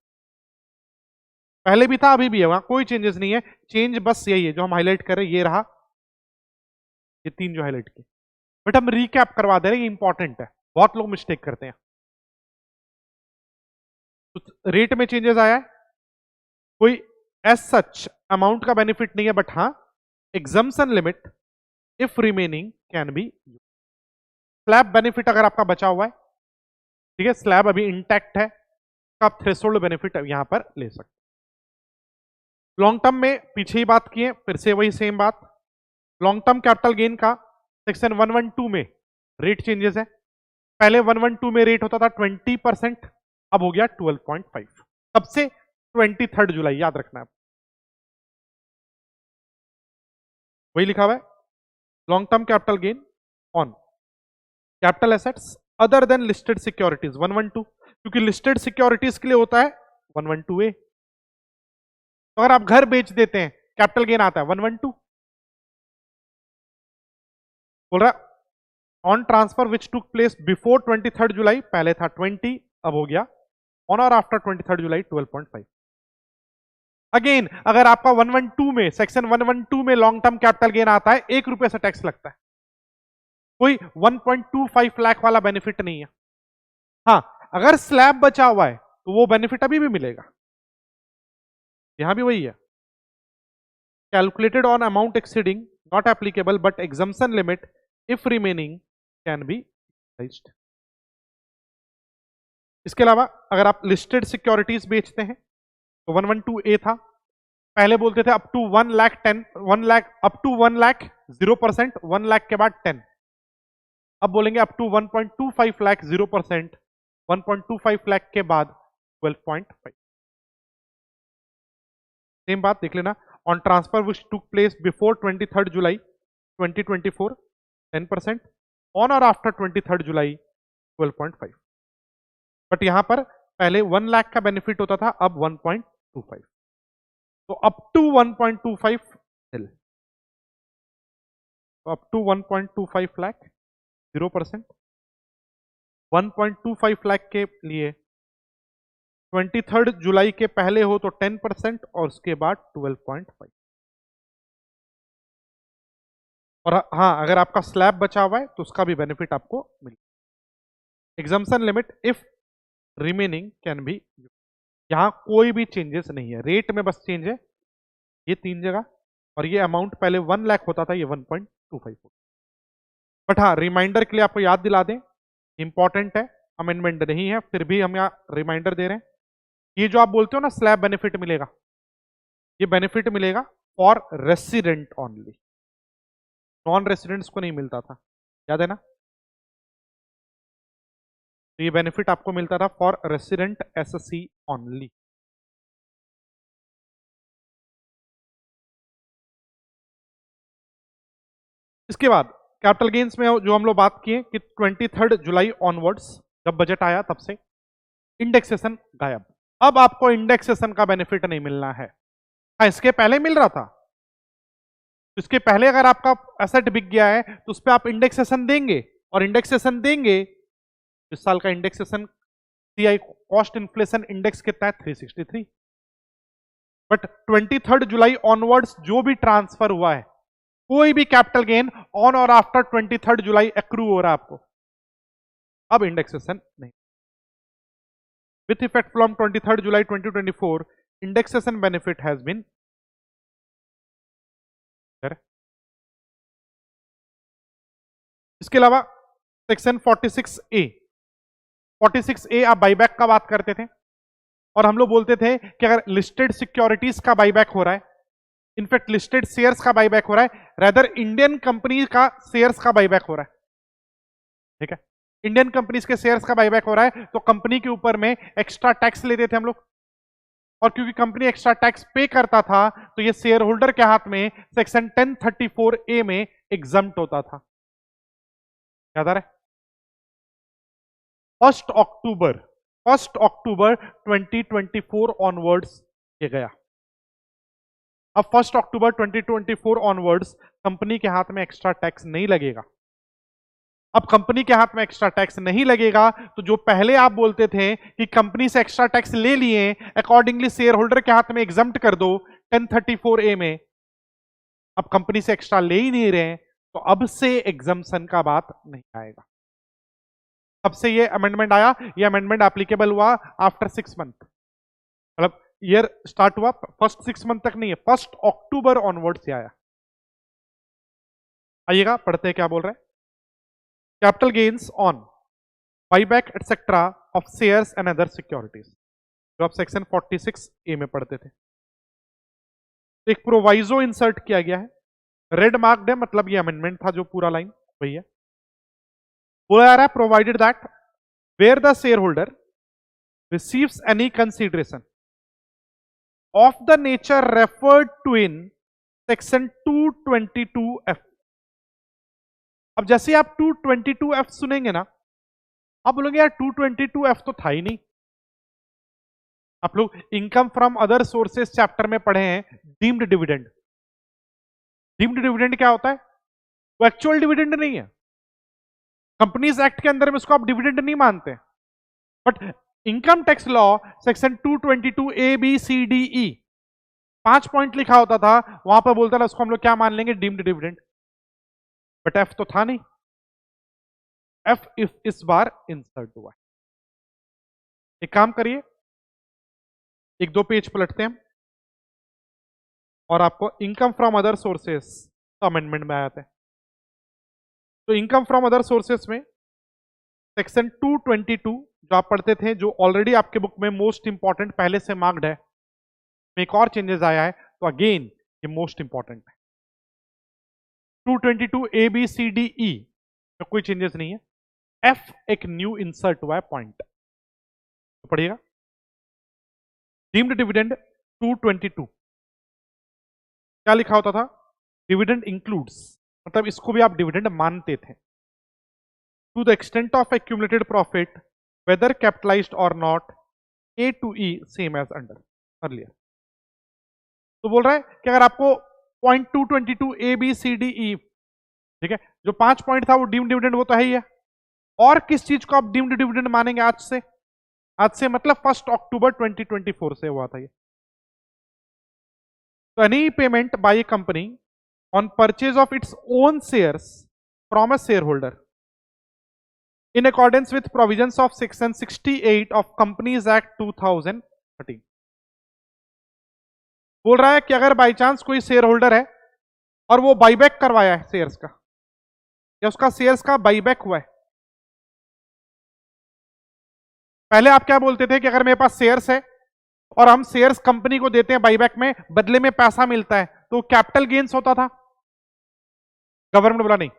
पहले भी था, अभी भी है, वहां कोई चेंजेस नहीं है। चेंज बस यही है जो हम हाईलाइट कर रहे हैं, ये रहा, ये 3 जो हाईलाइट की, बट हम रिकैप करवा दे रहे हैं, ये इंपॉर्टेंट है, बहुत लोग मिस्टेक करते हैं। तो रेट में चेंजेस आया है, कोई एज सच अमाउंट का बेनिफिट नहीं है, बट हाँ exemption limit if remaining can B. Slab benefit अगर आपका बचा हुआ है, ठीक है, स्लैब अभी इंटैक्ट है, तो आप थ्रेशोल्ड बेनिफिट यहां पर ले सकते। लॉन्ग टर्म में पीछे ही बात किए, फिर से वही सेम बात। लॉन्ग टर्म कैपिटल गेन का सेक्शन 112 में रेट चेंजेस है। पहले 112 में रेट होता था 20%, अब हो गया 12.5, तब से 23 जुलाई, याद रखना है, वही लिखा हुआ है। Long term capital gain on capital assets other than listed securities 112, क्योंकि लिस्टेड सिक्योरिटीज के लिए होता है 112A। तो अगर आप घर बेच देते हैं, कैपिटल गेन आता है 112। बोल रहा on transfer which took place before 23 जुलाई, पहले था 20, अब हो गया ऑन और आफ्टर 23 जुलाई 12.5। अगेन अगर आपका 112 में, सेक्शन 112 में लॉन्ग टर्म कैपिटल गेन आता है, 1 रुपए से टैक्स लगता है, कोई 1.25 लाख वाला बेनिफिट नहीं है। हाँ, अगर स्लैब बचा हुआ है तो वो बेनिफिट अभी भी मिलेगा, यहां भी वही है, calculated on amount exceeding not applicable but exemption limit if remaining can be utilised. इसके अलावा अगर आप लिस्टेड सिक्योरिटीज बेचते हैं तो 112A था, पहले बोलते थे up to 1 lakh 10, 1 lakh up to 1 lakh 0%, 1 lakh के बाद 10, अब बोलेंगे अप टू 1.25 लाख 0%, 1.25 लाख के बाद 12.5। सेम बात देख लेना, on transfer which took place before 23 July 2024 10%, on और आफ्टर 23 जुलाई 12.5। बट यहां पर पहले 1 लाख का बेनिफिट होता था, अब 1.25। तो अप टू 1.25 निल, तो अप टू 1.25 लाख 0%। 1.25 लाख के लिए 23 जुलाई के पहले हो तो 10% और उसके बाद 12.5। और हाँ, अगर आपका स्लैब बचा हुआ है तो उसका भी बेनिफिट आपको मिले। Exemption limit if remaining can B, यहां कोई भी चेंजेस नहीं है, रेट में बस चेंज है ये 3 जगह, और ये अमाउंट पहले 1 लाख होता था, ये 1.25 होता। बट हाँ, रिमाइंडर के लिए आपको याद दिला दें, इंपॉर्टेंट है, अमेंडमेंट नहीं है, फिर भी हम यहाँ रिमाइंडर दे रहे हैं। ये जो आप बोलते हो ना स्लैब बेनिफिट मिलेगा, ये बेनिफिट मिलेगा for resident only, non residents को नहीं मिलता था, याद है ना। तो ये बेनिफिट आपको मिलता था फॉर रेसिडेंट एससी ओनली। इसके बाद कैपिटल गेन्स में जो हम लोग बात किए कि 23 जुलाई ऑनवर्ड्स जब बजट आया तब से इंडेक्सेशन गायब। अब आपको इंडेक्सेशन का बेनिफिट नहीं मिलना है। हाँ, इसके पहले मिल रहा था, इसके पहले अगर आपका एसेट बिक गया है तो उस पर आप इंडेक्सेशन देंगे, और इंडेक्सेशन देंगे, इस साल का indexation CI cost inflation index कितना है 363। बट 23 जुलाई ऑनवर्ड्स जो भी ट्रांसफर हुआ है, कोई भी कैपिटल गेन ऑन और आफ्टर 23 जुलाई एक्रू हो रहा है आपको, अब इंडेक्सेशन नहीं। With effect from 23 July 2024 indexation benefit has been, इसके अलावा सेक्शन 46A आप बाईबैक का बात करते थे, और हम लोग बोलते थे कि अगर लिस्टेड सिक्योरिटीज का बाईबैक हो रहा है, इनफैक्ट लिस्टेड शेयर्स का बाईबैक हो रहा है, रेदर इंडियन कंपनी का शेयर्स का बाईबैक हो रहा है, ठीक है, इंडियन कंपनीज के शेयर्स का बाईबैक हो रहा है, तो कंपनी के ऊपर में एक्स्ट्रा टैक्स लेते थे हम लोग, और क्योंकि कंपनी एक्स्ट्रा टैक्स पे करता था तो ये शेयर होल्डर के हाथ में सेक्शन 1034A में एग्जम्प्ट होता था, याद आ रहा है। 1 अक्टूबर 2024 ऑनवर्ड्स ये गया। अब 1 अक्टूबर 2024 ऑनवर्ड्स कंपनी के हाथ में एक्स्ट्रा टैक्स नहीं लगेगा। अब कंपनी के हाथ में एक्स्ट्रा टैक्स नहीं लगेगा तो जो पहले आप बोलते थे कि कंपनी से एक्स्ट्रा टैक्स ले लिए, अकॉर्डिंगली शेयर होल्डर के हाथ में एग्जम्प्ट कर दो 1034A में, अब कंपनी से एक्स्ट्रा ले ही नहीं रहे, तो अब से एग्जम्पशन का बात नहीं आएगा। अब से ये अमेंडमेंट आया, ये अमेंडमेंट एप्लीकेबल हुआ आफ्टर 6 मंथ, मतलब ईयर स्टार्ट हुआ फर्स्ट 6 मंथ तक नहीं है, 1 अक्टूबर ऑनवर्ड से आया। आइएगा पढ़ते हैं क्या बोल रहे हैं। Capital gains on buyback etcetera of shares and other securities, जो आप सेक्शन 46A में पढ़ते थे। एक प्रोवाइजो इंसर्ट किया गया है, रेड मार्क्ड है, मतलब ये अमेंडमेंट था, जो पूरा लाइन वही है। बोला जा रहा है provided that where the shareholder receives any consideration of the nature referred to in section 222F। अब जैसे आप 222F सुनेंगे ना, आप बोलोगे यार 222F तो था ही नहीं। आप लोग income from other sources chapter में पढ़े हैं, डीम्ड डिविडेंड। डीम्ड डिविडेंड क्या होता है? वो एक्चुअल डिविडेंड नहीं है, कंपनीज एक्ट के अंदर में उसको आप डिविडेंड नहीं मानते, but income tax law section 222A B C D E 5 point लिखा होता था, वहां पर बोलता था उसको हम लोग क्या मान लेंगे, डीम्ड डिविडेंड। बट एफ तो था नहीं, एफ इस बार इंसर्ट हुआ है। एक काम करिए, 1-2 पेज पलटते हैं और आपको इनकम फ्रॉम अदर सोर्सेस तो अमेंडमेंट में आते हैं। तो इनकम फ्रॉम अदर सोर्सेस में सेक्शन 222 जो आप पढ़ते थे, जो ऑलरेडी आपके बुक में मोस्ट इंपॉर्टेंट पहले से मार्क्ड है, में एक और चेंजेस आया है, तो अगेन ये मोस्ट इंपॉर्टेंट है। 222A B C D E में कोई चेंजेस नहीं है, एफ एक न्यू इंसर्ट हुआ है पॉइंट, तो पढ़िएगा। डीम्ड डिविडेंड 222 क्या लिखा होता था, डिविडेंड इंक्लूड्स, मतलब इसको भी आप डिविडेंड मानते थे। To the extent of accumulated profit whether capitalised और not, A to E same as under earlier. तो बोल रहा है कि अगर आपको 0.222 A B C D E, ठीक है, जो 5 पॉइंट था वो डीम्ड डिविडेंड वो तो है ही है, और किस चीज को आप डीम्ड डिविडेंड मानेंगे आज से? आज से मतलब 1 अक्टूबर 2024 से हुआ था ये। तो any payment by A company on purchase of its own shares from a share holder in accordance with provisions of section 68 of Companies Act 2013। बोल रहा है कि अगर बाई चांस कोई शेयर होल्डर है और वो बाईबैक करवाया है शेयर्स का, या उसका शेयर्स का बाईबैक हुआ है। पहले आप क्या बोलते थे कि अगर मेरे पास शेयर्स है और हम शेयर्स कंपनी को देते हैं बाईबैक में, बदले में पैसा मिलता है, तो कैपिटल गेन्स होता था। गवर्नमेंट बोला नहीं,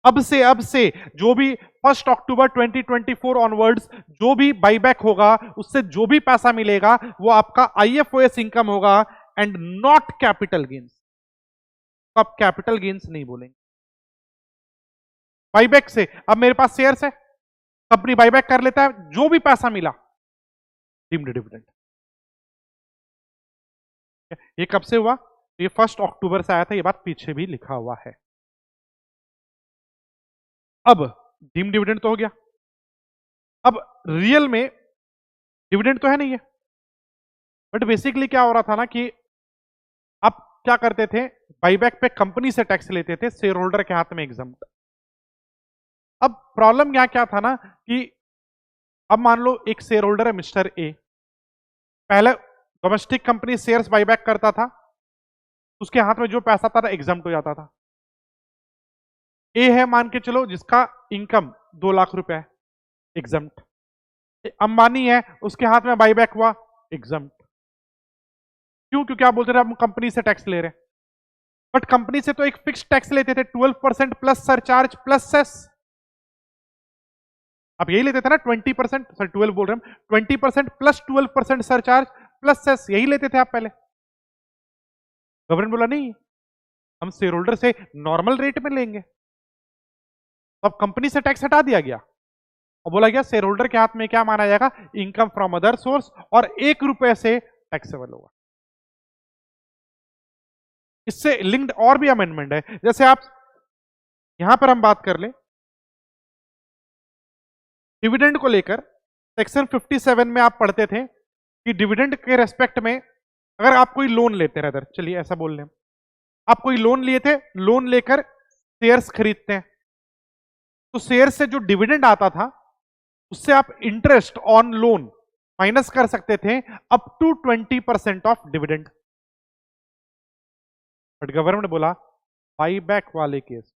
अब से जो भी 1 अक्टूबर 2024 ऑनवर्ड्स जो भी बाईबैक होगा उससे जो भी पैसा मिलेगा वो आपका आईएफओएस इनकम होगा एंड नॉट कैपिटल गेन्स। तो आप कैपिटल गेन्स नहीं बोलेंगे बाईबैक से। अब मेरे पास शेयर्स है, कंपनी बाईबैक कर लेता है, जो भी पैसा मिला डीम्ड डिविडेंड। ये कब से हुआ? ये 1 अक्टूबर से आया था, ये बात पीछे भी लिखा हुआ है। अब डीम्ड डिविडेंड तो हो गया, अब रियल में डिविडेंड तो है नहीं है, बट बेसिकली क्या हो रहा था ना कि आप क्या करते थे, बाईबैक पे कंपनी से टैक्स लेते थे, शेयर होल्डर के हाथ में एग्जम्प्ट। अब प्रॉब्लम यहाँ क्या था ना कि अब मान लो एक शेयर होल्डर है मिस्टर ए, पहले डोमेस्टिक कंपनी शेयर्स बाईबैक करता था, उसके हाथ में जो पैसा था एग्जम्प्ट हो जाता था। ए है मान के चलो जिसका इनकम 2 लाख रुपए है, एग्जम्प्ट। अंबानी है, उसके हाथ में बाईबैक हुआ, एग्जम्प्ट। क्यों? क्योंकि आप बोलते थे हम कंपनी से टैक्स ले रहे हैं, बट कंपनी से तो एक फिक्स टैक्स लेते थे 12% प्लस सरचार्ज प्लस सेस। आप यही लेते थे ना 20%, सर 12 बोल रहे हैं, 20% प्लस 12% सरचार्ज प्लस सेस, यही लेते थे आप पहले। गवर्नमेंट बोला नहीं, हम शेयर होल्डर से नॉर्मल रेट में लेंगे। तो अब कंपनी से टैक्स हटा दिया गया और बोला गया शेयर होल्डर के हाथ में क्या माना जाएगा, इनकम फ्रॉम अदर सोर्स, और 1 रुपए से टैक्सेबल होगा। इससे लिंक्ड और भी अमेंडमेंट है, जैसे आप यहां पर हम बात कर ले डिविडेंड को लेकर, सेक्शन 57 में आप पढ़ते थे कि डिविडेंड के रेस्पेक्ट में अगर आप कोई लोन लेते हैं, चलिए ऐसा बोल लें, आप कोई लोन लिए थे, लोन लेकर शेयर्स खरीदते हैं, तो शेयर से जो डिविडेंड आता था उससे आप इंटरेस्ट ऑन लोन माइनस कर सकते थे up to 20% of dividend. But government बोला बाईबैक वाले केस,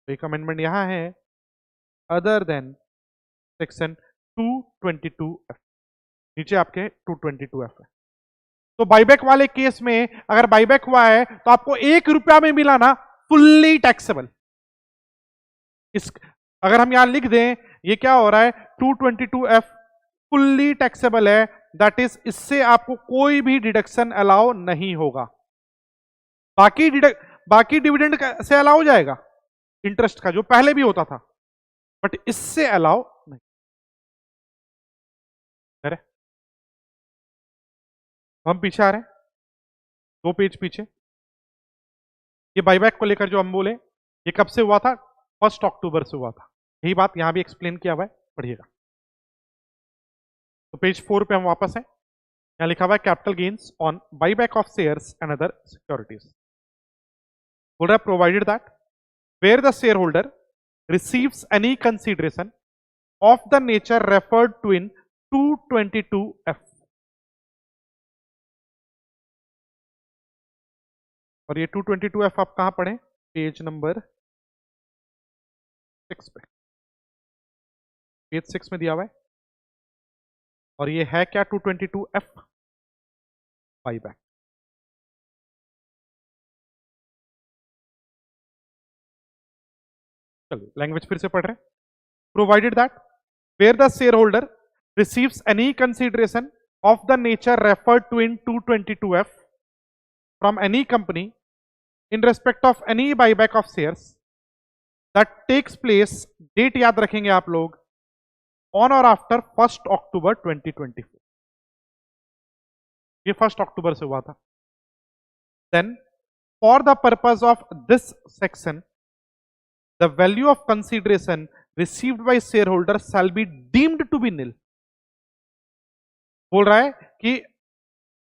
एक अमेंडमेंट यहां है, अदर देन सेक्शन 222F, नीचे आपके 222F है। तो बाईबैक वाले केस में अगर बाईबैक हुआ है तो आपको 1 रुपया में मिला ना, फुल्ली टैक्सेबल। इस अगर हम यहां लिख दें ये क्या हो रहा है, 222F फुल्ली टैक्सेबल है, दैट इज इससे आपको कोई भी डिडक्शन अलाउ नहीं होगा। बाकी डिविडेंड से अलाउ हो जाएगा, इंटरेस्ट का जो पहले भी होता था, बट इससे अलाउ नहीं। अरे हम पीछे आ रहे हैं, 2 पेज पीछे। ये बाईबैक को लेकर जो हम बोले, ये कब से हुआ था? 1 अक्टूबर से हुआ था। यही बात यहां भी एक्सप्लेन किया हुआ है, पढ़िएगा। तो पेज 4 पे हम वापस हैं, यहां लिखा हुआ है capital gains on buyback of shares and other securities. बोल रहा है provided that where the shareholder receives any consideration of the nature referred to in 222F, और ये 222F आप कहां पढ़े? पेज नंबर 6 पे, पेज 6 में दिया हुआ है। और ये है क्या 222F? बाईबैक। चलिए लैंग्वेज फिर से पढ़ रहे हैं। Provided that where the shareholder receives any consideration of the nature referred to in 222F from any company in respect of any buyback of shares, that takes place, date याद रखेंगे आप लोग, on और after 1 अक्टूबर 2024। ये 1 अक्टूबर से हुआ था। Then for the purpose of this section the value of consideration received by share holder shall be deemed to be nil. बोल रहा है कि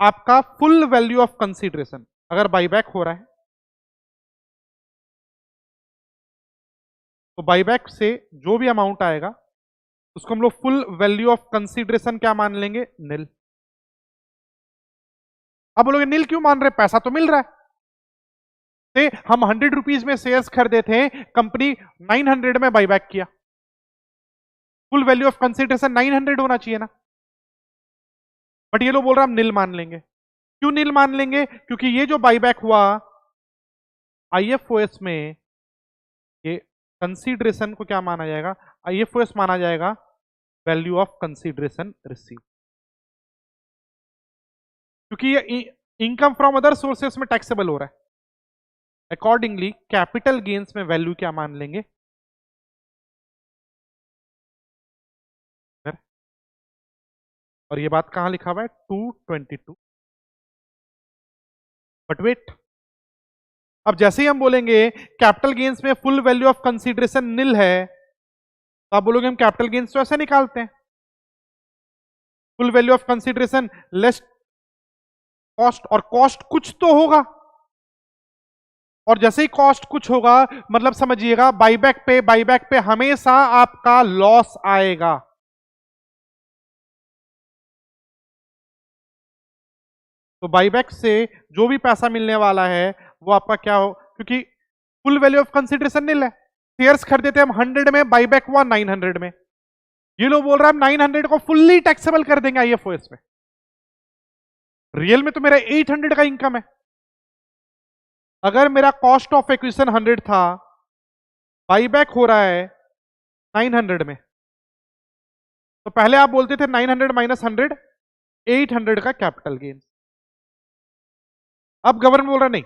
आपका फुल वैल्यू ऑफ कंसिडरेशन अगर बाईबैक हो रहा है तो बाईबैक से जो भी अमाउंट आएगा उसको हम लोग फुल वैल्यू ऑफ कंसिडरेशन क्या मान लेंगे, निल। अब बोलोगे निल क्यों मान रहे, पैसा तो मिल रहा है। हम 100 रुपीज में शेयर्स खरीदे थे, कंपनी 900 में बाईबैक किया, फुल वैल्यू ऑफ कंसिडरेशन 900 होना चाहिए ना। बट ये लोग बोल रहे हैं हम निल मान लेंगे। क्यों निल मान लेंगे, क्योंकि ये जो बाईबैक हुआ आईएफओएस में, ये कंसीडरेशन को क्या माना जाएगा, आईएफओएस माना जाएगा वैल्यू ऑफ कंसीडरेशन रिसीव, क्योंकि ये इनकम फ्रॉम अदर सोर्सेस में टैक्सेबल हो रहा है। अकॉर्डिंगली कैपिटल गेन्स में वैल्यू क्या मान लेंगे, और ये बात कहां लिखा हुआ है 222। बट वेट, अब जैसे ही हम बोलेंगे कैपिटल गेन्स में फुल वैल्यू ऑफ कंसीडरेशन निल है, तो आप बोलोगे हम कैपिटल गेन्स तो ऐसे निकालते हैं, full value of consideration less cost, और कॉस्ट कुछ तो होगा, और जैसे ही कॉस्ट कुछ होगा मतलब समझिएगा बाईबैक पे हमेशा आपका लॉस आएगा। तो बाईबैक से जो भी पैसा मिलने वाला है वो आपका क्या हो, क्योंकि फुल वैल्यू ऑफ कंसीडरेशन निल है, शेयर्स खरीदे थे हम 100 में, बाईबैक हुआ 900 में। ये लोग बोल रहा है हम 900 को फुल्ली टैक्सेबल कर देंगे आईएफओएस में। रियल में तो मेरा 800 का इनकम है। अगर मेरा कॉस्ट ऑफ एक्विजिशन 100 था, बाईबैक हो रहा है 900 में, तो पहले आप बोलते थे 900 माइनस 100, 800 का कैपिटल गेन। अब गवर्नमेंट बोल रहा नहीं,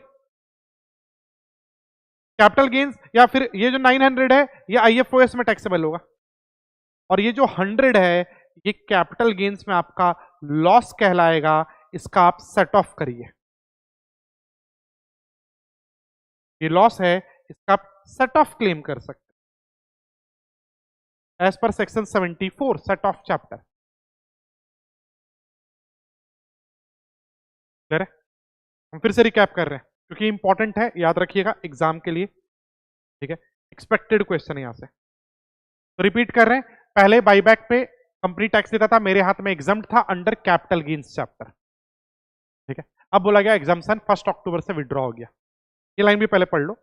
कैपिटल गेन्स या फिर ये जो 900 है ये आईएफओएस में टैक्सेबल होगा, और ये जो 100 है ये कैपिटल गेन्स में आपका लॉस कहलाएगा। इसका आप सेट ऑफ करिए, ये लॉस है, इसका आप सेट ऑफ क्लेम कर सकते as per section 74 set off chapter. Clear है? हम फिर से रिकैप कर रहे हैं क्योंकि इंपॉर्टेंट है, याद रखिएगा एग्जाम के लिए, ठीक है, एक्सपेक्टेड क्वेश्चन है यहां से। तो रिपीट कर रहे हैं, पहले बाईबैक पे कंपनी टैक्स देता था, मेरे हाथ में एग्जाम्प्ट था अंडर कैपिटल गेन्स चैप्टर, ठीक है। अब बोला गया एग्जाम्पशन 1 अक्टूबर से विड्रॉ हो गया, ये लाइन भी पहले पढ़ लो।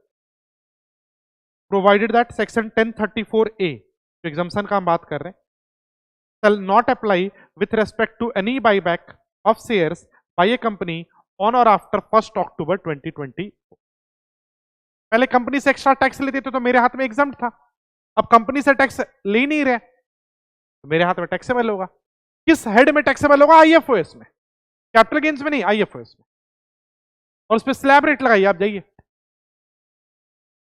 प्रोवाइडेड दैट सेक्शन 1034A, जो एग्जाम्पशन का हम बात कर रहे हैं, shall not apply with respect to any buyback of shares by a company on or after 1 October 2020। पहले कंपनी से एक्स्ट्रा टैक्स लेते थे तो मेरे हाथ में एग्जाम्प्ट था, अब कंपनी से टैक्स ले ही नहीं रहे तो मेरे हाथ में टैक्सेबल होगा। किस हेड में टैक्सेबल होगा, आईएफओएस में, कैपिटल गेन्स में नहीं, आईएफओएस में, और उस पर स्लैब रेट लगाइए। आप जाइए,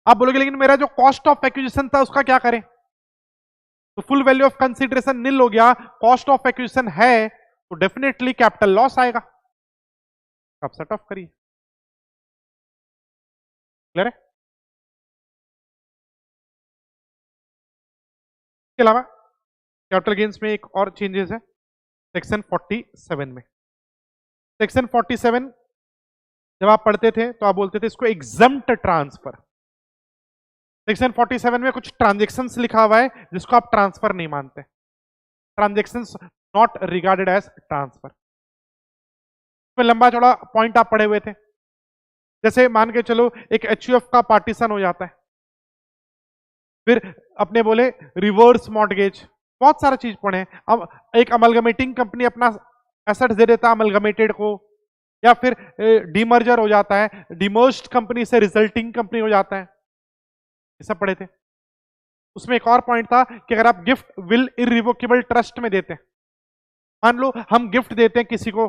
आप बोलोगे लेकिन मेरा जो कॉस्ट ऑफ एक्विजिशन था उसका क्या करें, तो फुल वैल्यू ऑफ कंसीडरेशन निल हो गया, कॉस्ट ऑफ एक्विजिशन है तो डेफिनेटली कैपिटल लॉस आएगा, आप सेट ऑफ करिए। क्लियर है? इसके अलावा कैपिटल गेन्स में एक और चेंजेस है सेक्शन 47 में। सेक्शन 47 जब आप पढ़ते थे तो आप बोलते थे इसको एग्जम्प्ट ट्रांसफर। सेक्शन 47 में कुछ ट्रांजेक्शन्स लिखा हुआ है जिसको आप ट्रांसफर नहीं मानते, transactions not regarded as transfer. लंबा चौड़ा पॉइंट आप पढ़े हुए थे, जैसे मान के चलो एक एचयूएफ का पार्टीशन हो जाता है, फिर अपने बोले रिवर्स मॉर्टगेज, बहुत सारा चीज पढ़े। अब एक अमलगमेटिंग कंपनी अपना एसेट दे देता है अमलगमेटेड को, या फिर डीमर्जर हो जाता है, डिमर्ज्ड कंपनी से रिजल्टिंग कंपनी हो जाता है, ये सब पढ़े थे। उसमें एक और पॉइंट था कि अगर आप गिफ्ट विल इरिवोकेबल ट्रस्ट में देते हैं, मान लो हम गिफ्ट देते हैं किसी को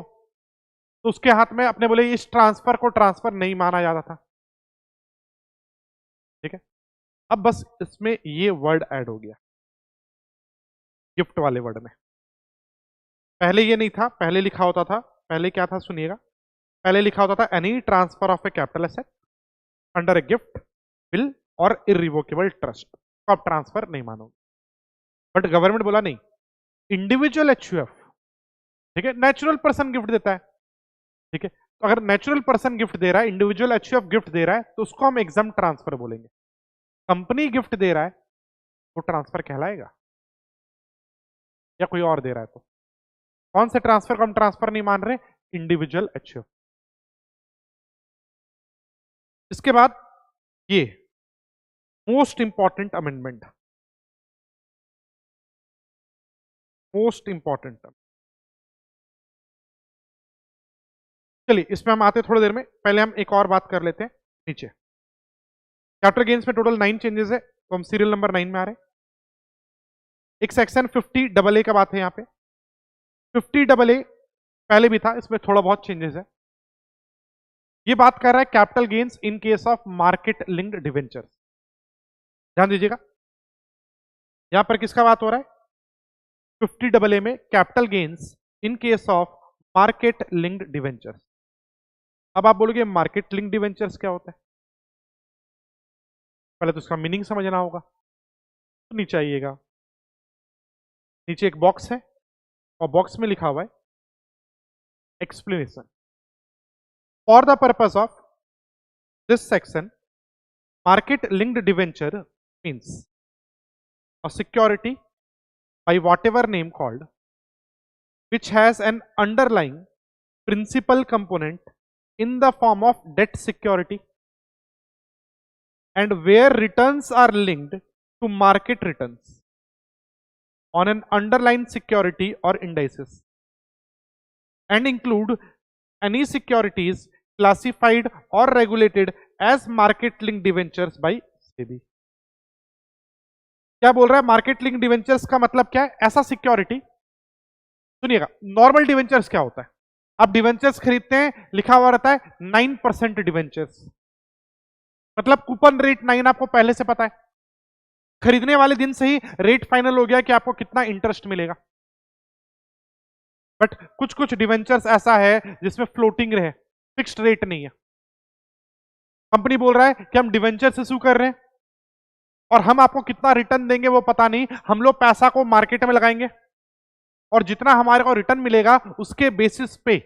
तो उसके हाथ में अपने बोले इस ट्रांसफर को ट्रांसफर नहीं माना जाता था, ठीक है। अब बस इसमें ये वर्ड ऐड हो गया गिफ्ट वाले वर्ड में। पहले ये नहीं था, पहले लिखा होता था, पहले क्या था सुनिएगा, पहले लिखा होता था any transfer of A capital asset under a gift will और इररिवोकेबल ट्रस्ट, तो आप ट्रांसफर नहीं मानोगे। बट गवर्नमेंट बोला नहीं, इंडिविजुअल एचयूएफ, ठीक है, नेचुरल पर्सन गिफ्ट देता है, ठीक है, तो अगर नेचुरल पर्सन गिफ्ट दे रहा है, इंडिविजुअल एचयूएफ गिफ्ट दे रहा है, तो उसको हम एग्जाम ट्रांसफर बोलेंगे। कंपनी गिफ्ट दे रहा है वो ट्रांसफर कहलाएगा, या कोई और दे रहा है तो? कौन से ट्रांसफर को हम ट्रांसफर नहीं मान रहे? Individual HUF. इसके बाद ये most important amendment, most important. चलिए इसमें हम आते हैं थोड़ी देर में, पहले हम एक और बात कर लेते हैं नीचे। कैपिटल गेन्स में टोटल 9 चेंजेस है, तो हम सीरियल नंबर 9 में आ रहे हैं। एक सेक्शन 50AA का बात है यहाँ पे। 50AA पहले भी था, इसमें थोड़ा बहुत चेंजेस है। ये बात कर रहा है capital gains in case of market linked debentures. ध्यान दीजिएगा, यहां पर किसका बात हो रहा है? 50AA में capital gains in case of market linked debentures. अब आप बोलोगे मार्केट लिंक्ड डिवेंचर्स क्या होता है? पहले तो उसका मीनिंग समझना होगा, तो नीचे आइएगा, नीचे एक बॉक्स है और बॉक्स में लिखा हुआ है explanation. For the purpose of this section, market linked debenture means a security by whatever name called which has an underlying principal component in the form of debt security and where returns are linked to market returns on an underlying security or indices and include any securities classified or regulated as market linked debentures by SEBI। क्या बोल रहा है? Market link debentures का मतलब क्या है? ऐसा security, सुनिएगा, नॉर्मल डिवेंचर्स क्या होता है? आप डिवेंचर्स खरीदते हैं, लिखा हुआ रहता है 9% डिवेंचर्स, मतलब कूपन रेट 9 आपको पहले से पता है, खरीदने वाले दिन से ही रेट फाइनल हो गया कि आपको कितना इंटरेस्ट मिलेगा। बट कुछ कुछ डिवेंचर्स ऐसा है जिसमें फ्लोटिंग रहे, फिक्स्ड रेट नहीं है। कंपनी बोल रहा है कि हम डिवेंचर इशू कर रहे हैं और हम आपको कितना रिटर्न देंगे वो पता नहीं, हम लोग पैसा को मार्केट में लगाएंगे और जितना हमारे को रिटर्न मिलेगा उसके बेसिस पे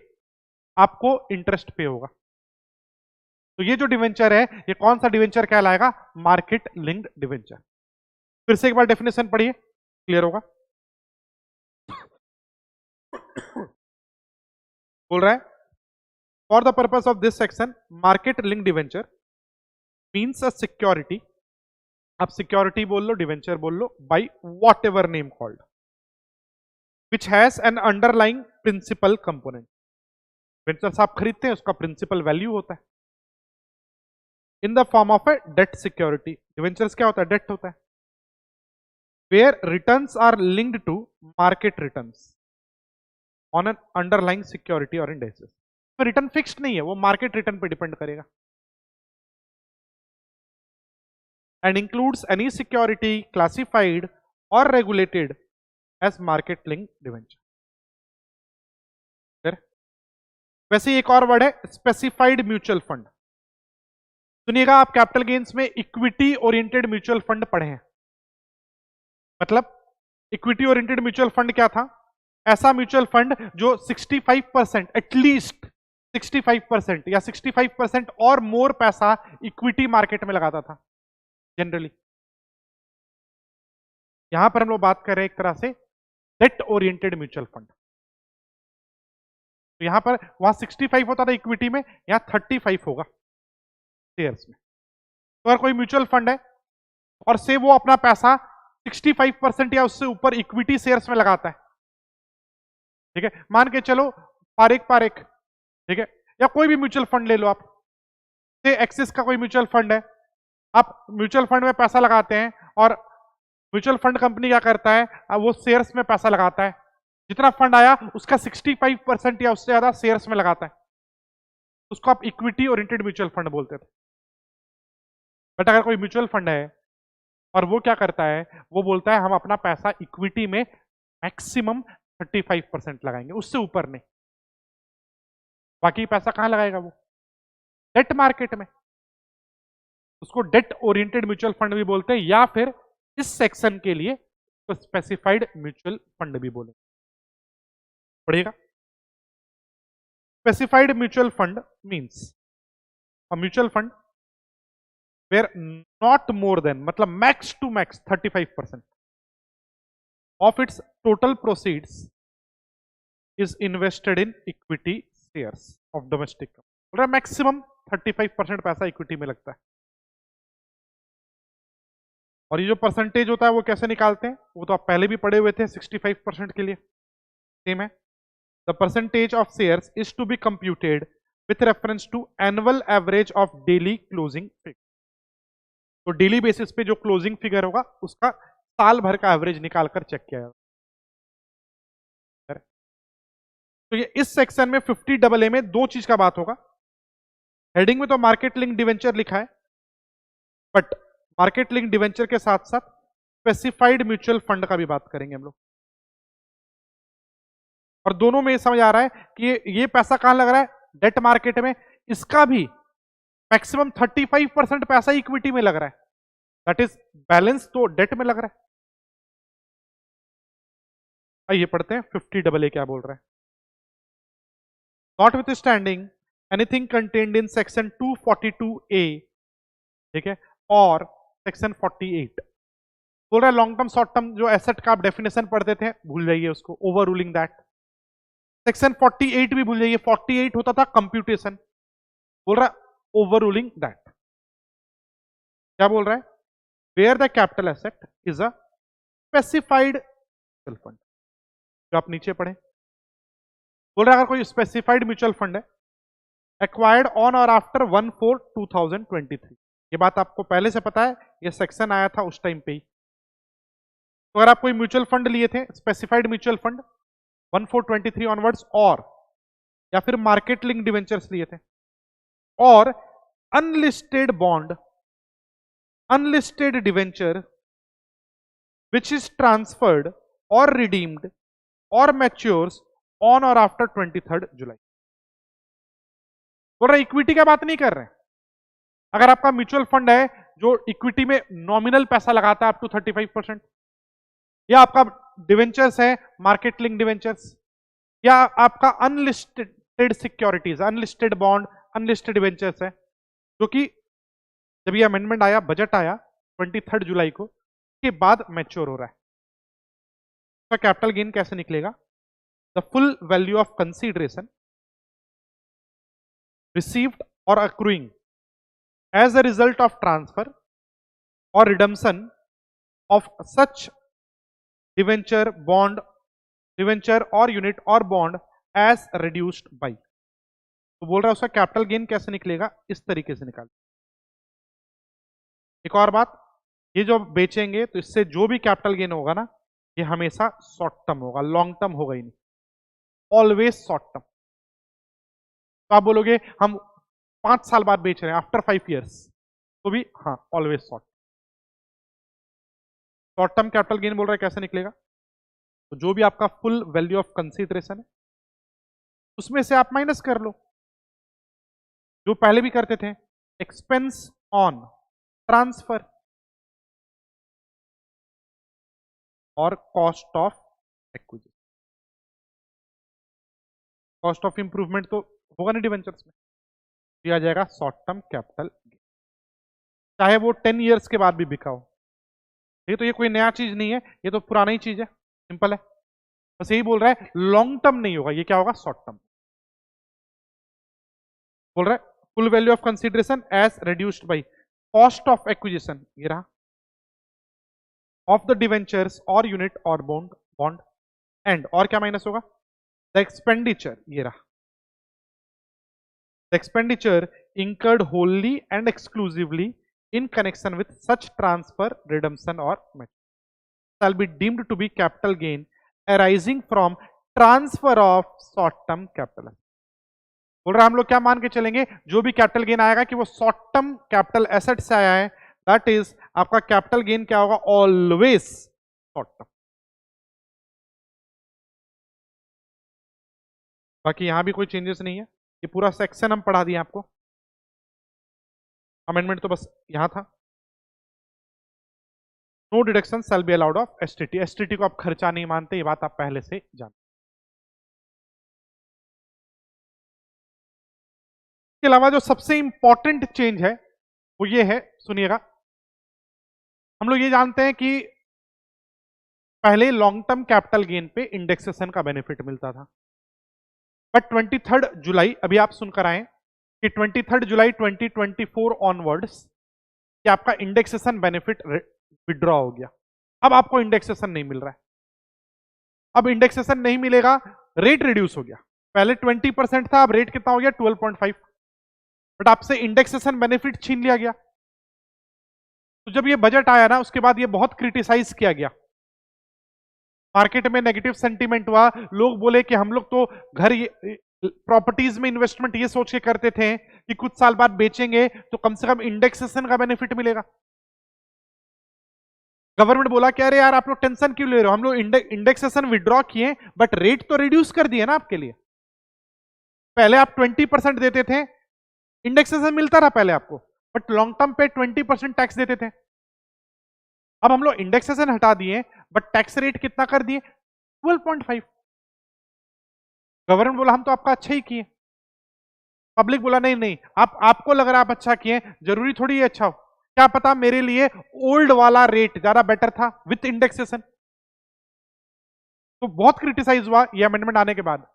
आपको इंटरेस्ट पे होगा। तो ये जो डिवेंचर है, ये कौन सा डिवेंचर कहलाएगा? Market linked debenture. फिर से एक बार डेफिनेशन पढ़िए, क्लियर होगा। बोल रहा है for the purpose of this section, market linked debenture means a security, आप सिक्योरिटी बोल लो, डिवेंचर बोल लो, by whatever name called which has an underlying principal component. Debentures आप खरीदते हैं, उसका प्रिंसिपल वैल्यू होता है in the form of a debt security. Debentures क्या होता है? डेट होता है। Where returns are linked to market returns on an underlying security और इंडेक्सेस। तो रिटर्न फिक्स्ड नहीं है, वो मार्केट रिटर्न पे डिपेंड करेगा। And includes any security classified or regulated as market linked debenture। वैसे ही एक और वर्ड है स्पेसिफाइड म्यूचुअल फंड। सुनिएगा, आप कैपिटल गेन्स में इक्विटी ओरिएंटेड म्यूचुअल फंड पढ़े हैं। मतलब इक्विटी ओरिएंटेड म्यूचुअल फंड क्या था? ऐसा म्यूचुअल फंड जो 65%, एटलीस्ट 65% या 65% और मोर पैसा इक्विटी मार्केट में लगाता था जनरली। यहां पर हम लोग बात कर रहे हैं एक तरह से डेट ओरिएंटेड म्यूचुअल फंड। तो यहां पर वहां 65 होता था इक्विटी में, यहां 35 होगा शेयर्स में। तो अगर कोई म्यूचुअल फंड है और से वो अपना पैसा 65% या उससे ऊपर इक्विटी शेयर्स में लगाता है, ठीक है, मान के चलो पारेख, ठीक है, या कोई भी म्यूचुअल फंड ले लो आप, से एक्सिस का कोई म्यूचुअल फंड है, आप म्यूचुअल फंड में पैसा लगाते हैं और म्यूचुअल फंड कंपनी क्या करता है? वो शेयर्स में पैसा लगाता है, जितना फंड आया उसका 65% या उससे ज्यादा शेयर्स में लगाता है, उसको आप इक्विटी ओरिएंटेड म्यूचुअल फंड बोलते थे। बट अगर कोई म्यूचुअल फंड है और वो क्या करता है, वो बोलता है हम अपना पैसा इक्विटी में मैक्सिमम 35% लगाएंगे, उससे ऊपर नहीं। बाकी पैसा कहां लगाएगा वो? डेट मार्केट में। उसको डेट ओरिएंटेड म्यूचुअल फंड भी बोलते हैं, या फिर इस सेक्शन के लिए तो स्पेसिफाइड म्यूचुअल फंड भी बोलेंगे। पढ़िएगा, specified mutual fund means a mutual fund where not more than, मतलब max to max 35% of its total proceeds is invested in equity shares of domestic. Maximum 35% पैसा इक्विटी में लगता है। और ये जो परसेंटेज होता है वो कैसे निकालते हैं, वो तो आप पहले भी पढ़े हुए थे 65% के लिए, सेम है। The percentage of shares is to be computed with reference to annual average of daily closing figure. तो डेली बेसिस पे जो क्लोजिंग फिगर होगा उसका साल भर का एवरेज निकालकर चेक किया जाएगा। तो ये इस सेक्शन में 50AA में दो चीज का बात होगा। हेडिंग में तो मार्केट लिंक डिवेंचर लिखा है, बट मार्केट लिंक डिवेंचर के साथ साथ स्पेसिफाइड म्यूचुअल फंड का भी बात करेंगे हम लोग। और दोनों में समझ आ रहा है कि ये पैसा कहां लग रहा है, डेट मार्केट में। इसका भी मैक्सिमम 35% पैसा इक्विटी में लग रहा है, दैट इज बैलेंस तो डेट में लग रहा है। आइए पढ़ते हैं 50AA क्या बोल रहा है। Notwithstanding anything contained in section 242A, ठीक है, और सेक्शन 48 बोल रहा है लॉन्ग टर्म शॉर्ट टर्म जो एसेट का आप डेफिनेशन पढ़ते थे भूल जाइए उसको, ओवर रूलिंग दैट। सेक्शन 48 भी भूल जाइए, 48 होता था कंप्यूटेशन, बोल रहा है ओवर रूलिंग दैट। क्या बोल रहा है, where the capital asset is a specified mutual fund, जो आप नीचे पढ़े। बोल रहा है अगर कोई स्पेसिफाइड म्यूचुअल फंड है एक्वायर्ड ऑन और आफ्टर 1/4/2023, ये बात आपको पहले से पता है, ये सेक्शन आया था उस टाइम पे ही। तो अगर आप कोई म्यूचुअल फंड लिए थे स्पेसिफाइड म्यूचुअल फंड 1/4/23 ऑनवर्ड्स, और या फिर मार्केट लिंक डिवेंचर्स लिए थे, और unlisted bond, unlisted debenture which is transferred और रिडीम्ड और मैच्योर्स ऑन और आफ्टर 23 जुलाई। बोल रहे इक्विटी का बात नहीं कर रहे हैं। अगर आपका म्यूचुअल फंड है जो इक्विटी में नॉमिनल पैसा लगाता है अप टू 35%, या आपका डिवेंचर्स है मार्केट लिंक डिवेंचर्स, या आपका unlisted securities, unlisted bond, unlisted debentures है, जो कि जब ये अमेंडमेंट आया, बजट आया 23 जुलाई को, के बाद मैच्योर हो रहा है, तो कैपिटल गेन कैसे निकलेगा, the full value of consideration received or accruing as a result of transfer or redemption of such debenture, bond, debenture or unit or bond as reduced by। तो बोल रहा है उसका कैपिटल गेन कैसे निकलेगा, इस तरीके से निकाल। एक और बात, ये जो बेचेंगे तो इससे जो भी कैपिटल गेन होगा ना, ये हमेशा शॉर्ट टर्म होगा, लॉन्ग टर्म होगा ही नहीं, ऑलवेज शॉर्ट टर्म। तो आप बोलोगे हम 5 साल बाद बेच रहे हैं, आफ्टर 5 years, तो भी हाँ always short. Short term capital gain बोल रहा है कैसे निकलेगा, तो जो भी आपका फुल वैल्यू ऑफ कंसीडरेशन है उसमें से आप माइनस कर लो, जो पहले भी करते थे, एक्सपेंस ऑन ट्रांसफर और cost of acquisition. Cost of improvement तो होगा नहीं डिवेंचर्स में, दिया जाएगा शॉर्ट टर्म कैपिटल गेन, चाहे वो 10 years के बाद भी बिका हो। ये तो ये कोई नया चीज नहीं है, ये तो पुरानी चीज है, सिंपल है। बस यही बोल रहा है लॉन्ग टर्म नहीं होगा, ये क्या होगा, शॉर्ट टर्म। बोल रहा है full value of consideration as reduced by cost of acquisition, ये रहा, ऑफ द डिवेंचर्स और यूनिट और बॉन्ड एंड, और क्या माइनस होगा, द एक्सपेंडिचर, ये रहा, the expenditure incurred wholly and exclusively in connection with such transfer, redemption or match shall be deemed to be capital gain arising from transfer of short term capital। बोल रहा हम लोग क्या मान के चलेंगे, जो भी कैपिटल गेन आएगा कि वो शॉर्ट टर्म कैपिटल एसेट से आया है, दैट इज आपका कैपिटल गेन क्या होगा, ऑलवेज शॉर्ट टर्म। बाकी यहां भी कोई चेंजेस नहीं है, ये पूरा सेक्शन हम पढ़ा दिए आपको, अमेंडमेंट तो बस यहां था। No deduction shall be allowed of STT, STT को आप खर्चा नहीं मानते, ये बात आप पहले से जानते। इसके अलावा जो सबसे इंपॉर्टेंट चेंज है वो ये है, सुनिएगा। हम लोग ये जानते हैं कि पहले लॉन्ग टर्म कैपिटल गेन पे इंडेक्सेशन का बेनिफिट मिलता था, बट 23 जुलाई अभी आप सुनकर आए कि 23 जुलाई 2024 ऑनवर्ड्स कि आपका इंडेक्सेशन बेनिफिट विड्रॉ हो गया। अब आपको इंडेक्सेशन नहीं मिल रहा है, अब इंडेक्सेशन नहीं मिलेगा, रेट रिड्यूस हो गया। पहले 20% था, अब रेट कितना हो गया 12.5, बट आपसे इंडेक्सेशन बेनिफिट छीन लिया गया। तो जब ये बजट आया ना, उसके बाद ये बहुत क्रिटिसाइज किया गया, मार्केट में नेगेटिव सेंटीमेंट हुआ, लोग बोले कि हम लोग तो घर प्रॉपर्टीज में इन्वेस्टमेंट ये सोच के करते थे कि कुछ साल बाद बेचेंगे तो कम से कम इंडेक्सेशन का बेनिफिट मिलेगा। गवर्नमेंट बोला कि अरे यार आप लोग टेंशन क्यों ले रहे हो, हम लोग इंडेक्सेशन विड्रॉ किए बट रेट तो रिड्यूस कर दिए ना आपके लिए। पहले आप 20% देते थे, इंडेक्सेशन मिलता रहा पहले आपको, बट लॉन्ग टर्म पे 20% टैक्स देते थे। अब हम लोग इंडेक्सेशन हटा दिए बट टैक्स रेट कितना कर दिए 12.5। गवर्नमेंट बोला हम तो आपका अच्छा ही किए, पब्लिक बोला नहीं नहीं, आपको लग रहा है आप अच्छा किए, जरूरी थोड़ी ये अच्छा हो, क्या पता मेरे लिए ओल्ड वाला रेट ज्यादा बेटर था विथ इंडेक्सेशन। तो बहुत क्रिटिसाइज हुआ ये अमेंडमेंट आने के बाद।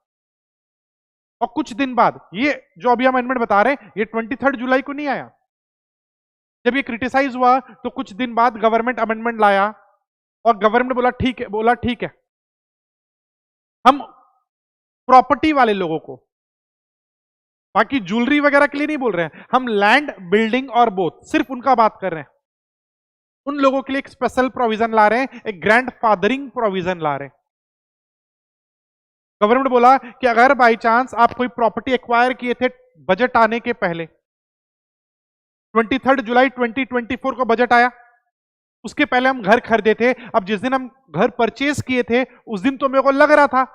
और कुछ दिन बाद, ये जो अभी अमेंडमेंट बता रहे हैं ये 23 जुलाई को नहीं आया, जब ये क्रिटिसाइज हुआ तो कुछ दिन बाद गवर्नमेंट अमेंडमेंट लाया और गवर्नमेंट बोला ठीक है हम प्रॉपर्टी वाले लोगों को, बाकी ज्वेलरी वगैरह के लिए नहीं बोल रहे हैं, हम लैंड बिल्डिंग और बोथ सिर्फ उनका बात कर रहे हैं, उन लोगों के लिए एक स्पेशल प्रोविजन ला रहे हैं, एक ग्रैंड फादरिंग प्रोविजन ला रहे हैं। गवर्नमेंट बोला कि अगर बाई चांस आप कोई प्रॉपर्टी एक्वायर किए थे बजट आने के पहले, 23 जुलाई 2024 को बजट आया, उसके पहले हम घर खरीदे थे, अब जिस दिन हम घर परचेज किए थे उस दिन तो मेरे को लग रहा था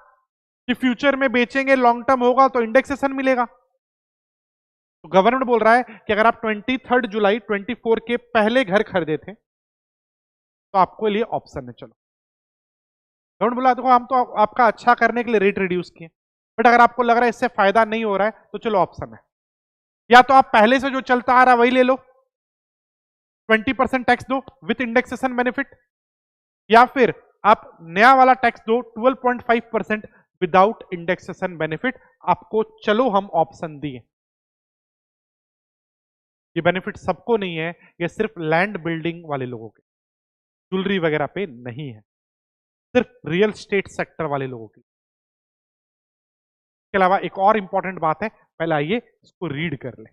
कि फ्यूचर में बेचेंगे लॉन्ग टर्म होगा तो इंडेक्सेशन मिलेगा। तो गवर्नमेंट बोल रहा है कि अगर आप 23 जुलाई 24 के पहले घर खरीदे थे तो आपको लिए ऑप्शन है, चलो गवर्नमेंट बोला देखो हम तो आपका अच्छा करने के लिए रेट रिड्यूस किए, बट अगर आपको लग रहा है इससे फायदा नहीं हो रहा है तो चलो ऑप्शन है, या तो आप पहले से जो चलता आ रहा है वही ले लो 20% टैक्स दो विथ इंडेक्सेशन बेनिफिट, या फिर आप नया वाला टैक्स दो 12.5% विदाउट इंडेक्सेशन बेनिफिट, आपको चलो हम ऑप्शन दिए। ये बेनिफिट सबको नहीं है, ये सिर्फ लैंड बिल्डिंग वाले लोगों के, ज्वेलरी वगैरह पे नहीं है, सिर्फ रियल स्टेट सेक्टर वाले लोगों की। इसके अलावा एक और इंपॉर्टेंट बात है, पहले आइए इसको रीड कर ले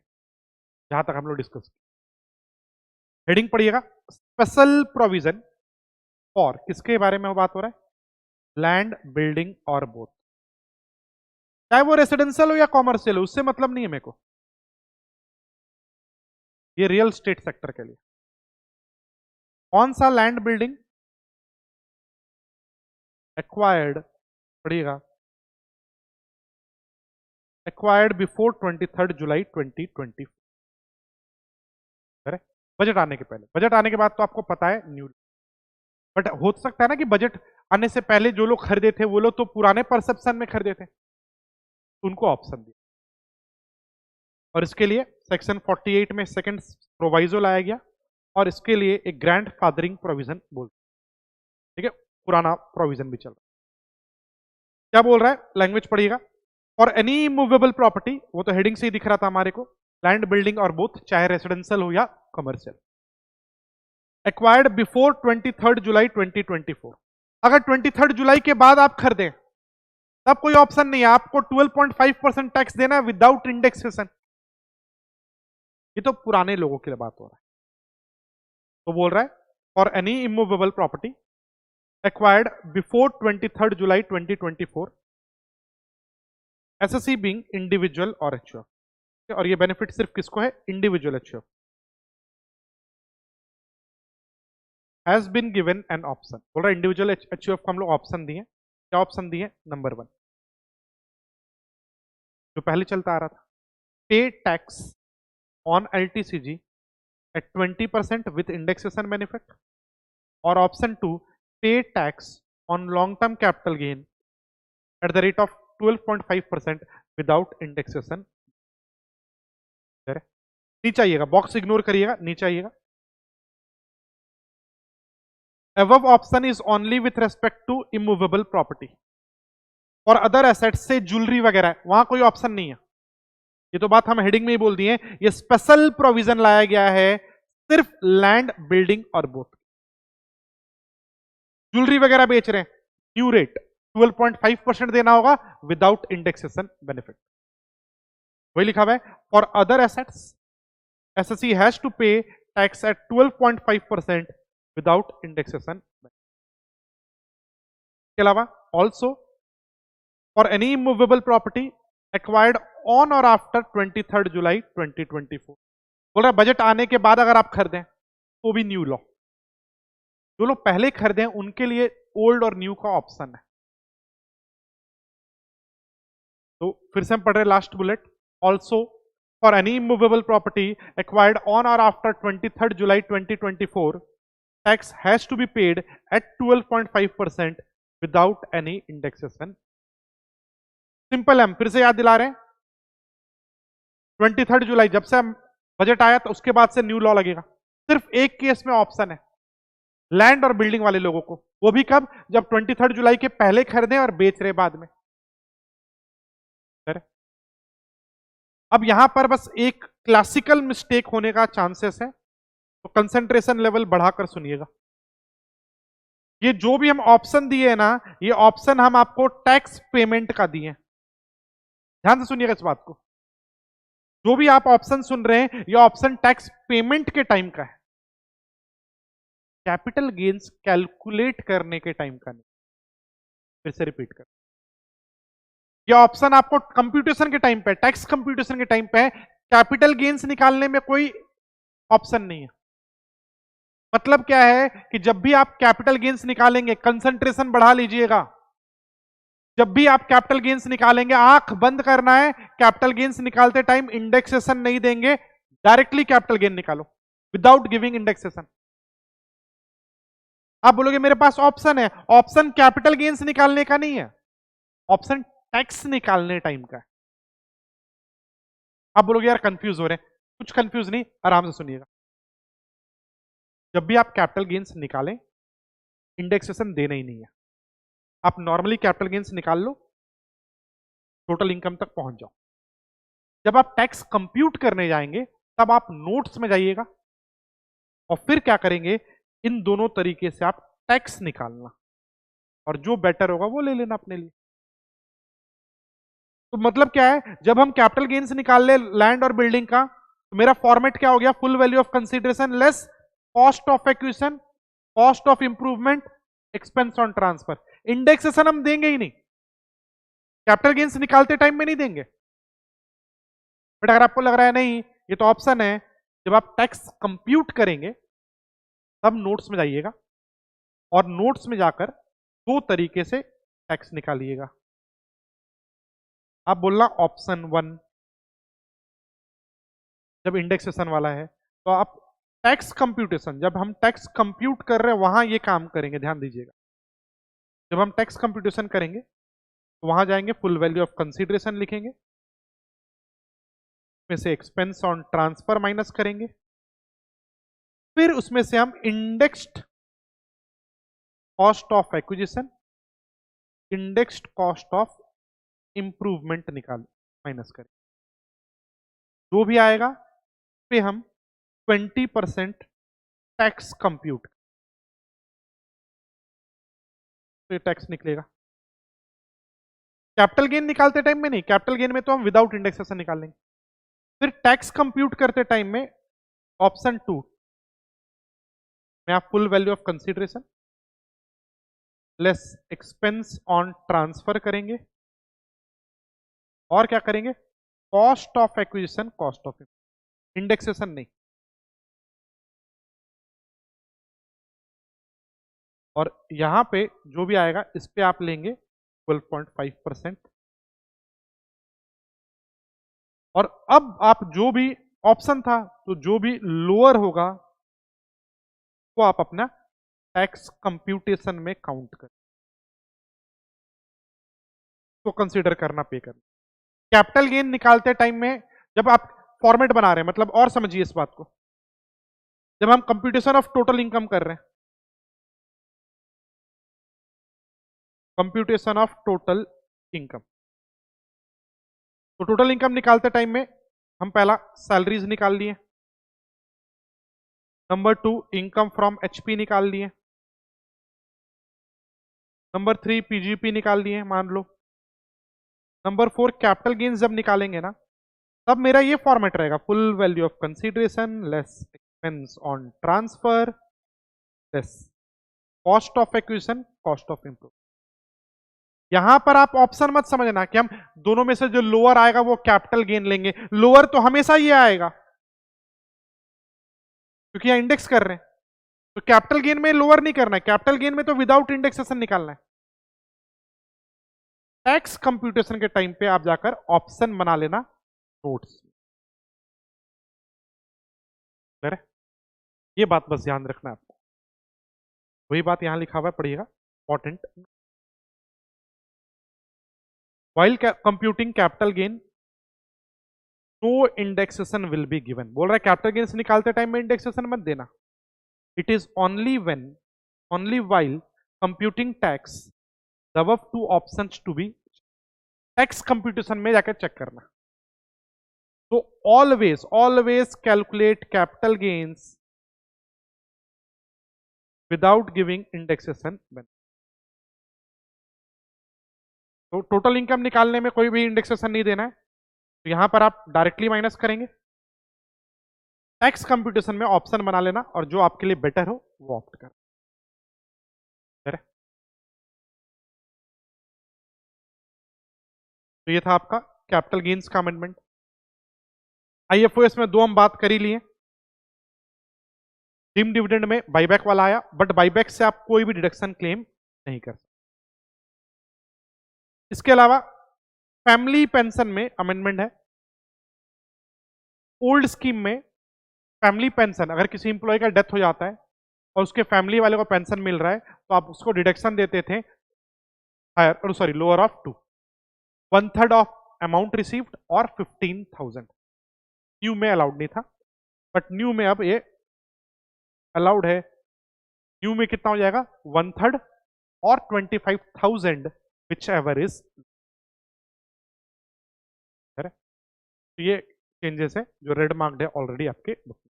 जहां तक हम लोग डिस्कस, हेडिंग पढ़िएगा, स्पेशल प्रोविजन फॉर, किसके बारे में बात हो रहा है, लैंड बिल्डिंग और बोथ, चाहे वो रेसिडेंशियल हो या कॉमर्शियल हो, उससे मतलब नहीं है मेरे को, ये रियल स्टेट सेक्टर के लिए। कौन सा लैंड बिल्डिंग एक्वायर्ड, पढ़िएगा, एक्वायर्ड बिफोर 23 जुलाई 2020, बजट आने के पहले, बजट आने के बाद तो आपको पता है न्यू, बट हो सकता है ना कि बजट आने से पहले जो लोग खरीदे थे वो लोग तो पुराने परसेप्शन में खरीदे थे, उनको ऑप्शन दिया। और इसके लिए सेक्शन 48 में सेकंड प्रोवाइजो लाया गया और इसके लिए एक ग्रैंड फादरिंग प्रोविजन बोलते, ठीक है, पुराना प्रोविजन भी चल रहा है। क्या बोल रहा है, लैंग्वेज पढ़िएगा, और एनी मूवेबल प्रॉपर्टी, वो तो हेडिंग से ही दिख रहा था हमारे को, लैंड बिल्डिंग और बोथ, चाहे रेसिडेंशियल हो या कमर्शियल, एक्वायर्ड बिफोर 23 जुलाई 2024। अगर 23 जुलाई के बाद आप खरीदें तब कोई ऑप्शन नहीं है, आपको 12.5% टैक्स देना है विदाउट इंडेक्सेशन। ये तो पुराने लोगों के लिए बात हो रहा है, तो बोल रहा है for any immovable property acquired before 23 July 2024, assessee being individual और एचयूएफ, और ये बेनिफिट सिर्फ किसको है, individual HUF. Has been given an option, बोल रहा है इंडिविजुअल एचयूएफ को हम लोग ऑप्शन दिए। क्या ऑप्शन दिए? नंबर 1 जो पहले चलता आ रहा था, pay tax on LTCG at 20% with indexation benefit, और option 2 pay tax on long term capital gain at the rate of 12.5% without indexation. नीचे आइएगा, बॉक्स इग्नोर करिएगा, नीचे आइएगा। above option is only with respect to immovable property और other assets से jewellery वगैरह, वहां कोई ऑप्शन नहीं है। ये तो बात हम हेडिंग में ही बोल दिए, ये स्पेशल प्रोविजन लाया गया है सिर्फ लैंड, बिल्डिंग और बोथ। ज्वेलरी वगैरह बेच रहे हैं, न्यू रेट 12.5% देना होगा विदाउट इंडेक्सेशन बेनिफिट, वही लिखा हुआ है। For other assets assessee has to pay tax at 12.5% without indexation. के अलावा also for any movable property acquired on और आफ्टर 23 जुलाई 2024। बोल रहा है बजट आने के बाद अगर आप खरीदें तो भी न्यू लॉ, जो लोग पहले खरीदे उनके लिए ओल्ड और न्यू का ऑप्शन है। तो फिर से हम पढ़ रहे last bullet, also for any immovable property acquired on और after 23 July 2024 tax has to be paid at 12.5% without any indexation. Simple है, हम फिर से याद दिला रहे हैं, 23 जुलाई जब से हम बजट आया तो उसके बाद से न्यू लॉ लगेगा। सिर्फ एक केस में ऑप्शन है लैंड और बिल्डिंग वाले लोगों को, वो भी कब? जब 23 जुलाई के पहले खरीदे और बेच रहे बाद में। अब यहां पर बस एक क्लासिकल मिस्टेक होने का चांसेस है, तो कंसंट्रेशन लेवल बढ़ाकर सुनिएगा। ये जो भी हम ऑप्शन दिए ना, ये ऑप्शन हम आपको टैक्स पेमेंट का दिए। ध्यान से सुनिएगा इस बात को, जो भी आप ऑप्शन सुन रहे हैं ये ऑप्शन टैक्स पेमेंट के टाइम का है, कैपिटल गेन्स कैलकुलेट करने के टाइम का नहीं। फिर से रिपीट कर, ये ऑप्शन आपको कंप्यूटेशन के टाइम पे, टैक्स कंप्यूटेशन के टाइम पे है, कैपिटल गेन्स निकालने में कोई ऑप्शन नहीं है। मतलब क्या है कि जब भी आप कैपिटल गेन्स निकालेंगे, कंसंट्रेशन बढ़ा लीजिएगा, जब भी आप कैपिटल गेन्स निकालेंगे आंख बंद करना है, कैपिटल गेन्स निकालते टाइम इंडेक्सेशन नहीं देंगे, डायरेक्टली कैपिटल गेन निकालो विदाउट गिविंग इंडेक्सेशन। आप बोलोगे मेरे पास ऑप्शन है, ऑप्शन कैपिटल गेन्स निकालने का नहीं है, ऑप्शन टैक्स निकालने टाइम का है। आप बोलोगे यार कंफ्यूज हो रहे हैं, कुछ कंफ्यूज नहीं, आराम से सुनिएगा। जब भी आप कैपिटल गेन्स निकालें इंडेक्सेशन देना ही नहीं है, आप नॉर्मली कैपिटल गेन्स निकाल लो, टोटल इनकम तक पहुंच जाओ। जब आप टैक्स कंप्यूट करने जाएंगे तब आप नोट्स में जाइएगा और फिर क्या करेंगे, इन दोनों तरीके से आप टैक्स निकालना और जो बेटर होगा वो ले लेना अपने लिए। तो मतलब क्या है, जब हम कैपिटल गेन्स निकाल ले लैंड और बिल्डिंग का, तो मेरा फॉर्मेट क्या हो गया, full value of consideration less cost of acquisition, cost of improvement, expense on transfer. Indexation हम देंगे ही नहीं, कैपिटल गेन्स निकालते टाइम में नहीं देंगे। बट अगर आपको लग रहा है नहीं ये तो ऑप्शन है, जब आप टैक्स कंप्यूट करेंगे तब नोट्स में जाइएगा और नोट्स में जाकर दो तरीके से टैक्स निकालिएगा। आप बोलना ऑप्शन 1 जब इंडेक्सेशन वाला है, तो आप टैक्स कंप्यूटेशन, जब हम टैक्स कंप्यूट कर रहे हैं वहां ये काम करेंगे, ध्यान दीजिएगा। जब हम टैक्स कंप्यूटेशन करेंगे तो वहां जाएंगे, फुल वैल्यू ऑफ कंसीडरेशन लिखेंगे, में से एक्सपेंस ऑन ट्रांसफर माइनस करेंगे, फिर उसमें से हम indexed cost of acquisition, indexed cost of improvement निकाल माइनस करें, जो भी आएगा पे हम 20% टैक्स कंप्यूट, तो टैक्स निकलेगा। कैपिटल गेन निकालते टाइम में नहीं, कैपिटल गेन में तो हम विदाउट इंडेक्सेशन निकाल लेंगे। फिर टैक्स कंप्यूट करते टाइम में ऑप्शन 2 में आप full value of consideration less expense on transfer करेंगे और क्या करेंगे, cost of acquisition, cost of indexation नहीं। और यहां पे जो भी आएगा इस पे आप लेंगे 12.5%। और अब आप जो भी ऑप्शन था तो जो भी लोअर होगा वो आप अपना टैक्स कंप्यूटेशन में काउंट कर तो कंसीडर करना, पे करना। कैपिटल गेन निकालते टाइम में जब आप फॉर्मेट बना रहे हैं, मतलब और समझिए इस बात को, जब हम कंप्यूटेशन ऑफ टोटल इनकम कर रहे हैं, कंप्यूटेशन ऑफ टोटल इनकम, तो टोटल इनकम निकालते टाइम में हम पहला सैलरीज निकाल लिए, नंबर 2 इनकम फ्रॉम एचपी निकाल लिए, नंबर 3 पीजीपी निकाल लिए मान लो, नंबर 4 कैपिटल गेन्स जब निकालेंगे ना तब मेरा ये फॉर्मेट रहेगा, full value of consideration less expense on transfer less cost of acquisition cost of improve. यहां पर आप ऑप्शन मत समझना कि हम दोनों में से जो लोअर आएगा वो कैपिटल गेन लेंगे, लोअर तो हमेशा ये आएगा क्योंकि यहां इंडेक्स कर रहे हैं, तो कैपिटल गेन में लोअर नहीं करना है, कैपिटल गेन में तो विदाउट इंडेक्सेशन निकालना है। टैक्स कंप्यूटेशन के टाइम पे आप जाकर ऑप्शन बना लेना नोट्स, ये बात बस ध्यान रखना है आपको, वही बात यहां लिखा हुआ है, पढ़िएगा important. While computing capital gain, no indexation will be given। बोल रहा है कैपिटल गेन्स निकालते टाइम में इंडेक्सेशन मत देना। It is only while computing tax, the above two options to be tax computation में जाकर चेक करना। तो always calculate capital gains without giving indexation। तो टोटल इनकम निकालने में कोई भी इंडेक्सेशन नहीं देना है, तो यहां पर आप डायरेक्टली माइनस करेंगे। टैक्स कंप्यूटेशन में ऑप्शन बना लेना और जो आपके लिए बेटर हो वो ऑप्ट कर। तो ये था आपका कैपिटल गेन्स का अमेंडमेंट। आईएफओएस में दो हम बात कर ही लिए, डीम डिविडेंड में बाईबैक वाला आया, बट बाईबैक से आप कोई भी डिडक्शन क्लेम नहीं कर सकते। इसके अलावा फैमिली पेंशन में अमेंडमेंट है। ओल्ड स्कीम में फैमिली पेंशन, अगर किसी इंप्लॉय का डेथ हो जाता है और उसके फैमिली वाले को पेंशन मिल रहा है तो आप उसको डिडक्शन देते थे हायर, सॉरी लोअर ऑफ 2, 1/3 ऑफ अमाउंट रिसीव्ड और 15,000। न्यू में अलाउड नहीं था, बट न्यू में अब ये अलाउड है। न्यू में कितना हो जाएगा 1/3 और 25,000 विच एवर इज। तो ये चेंजेस है जो रेड मार्क्ड है ऑलरेडी आपके बुक में।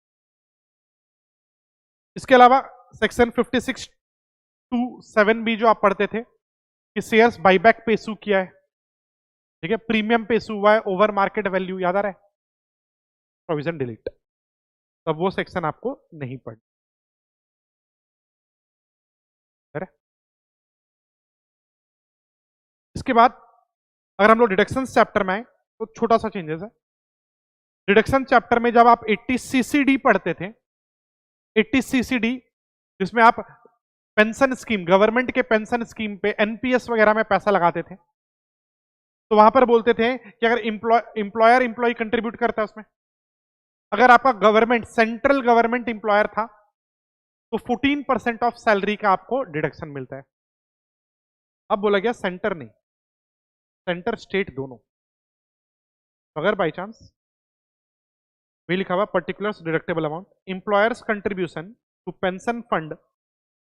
इसके अलावा सेक्शन 56(2)(7) भी जो आप पढ़ते थे कि शेयर्स बाईबैक पे इशू किया है, ठीक है, प्रीमियम पे इशू हुआ है ओवर मार्केट वैल्यू, याद आ रहा है, प्रोविजन डिलीट, तब वो सेक्शन आपको नहीं पढ़ना। इसके बाद अगर हम लोग डिडक्शन चैप्टर में आए तो छोटा सा चेंजेस है। डिडक्शन चैप्टर में जब आप 80 सीसीडी पढ़ते थे, 80 सीसीडी जिसमें आप पेंशन स्कीम, गवर्नमेंट के पेंशन स्कीम पे एनपीएस वगैरह में पैसा लगाते थे, तो वहां पर बोलते थे कि अगर इंप्लॉयर इंप्लॉय कंट्रीब्यूट करता है उसमें, अगर आपका गवर्नमेंट सेंट्रल गवर्नमेंट इंप्लॉयर था तो 14% ऑफ सैलरी का आपको डिडक्शन मिलता है। अब बोला गया सेंटर नहीं, सेंटर स्टेट दोनों। अगर बाई चांस भी लिखा हुआ particular deductible amount, employer's contribution to pension fund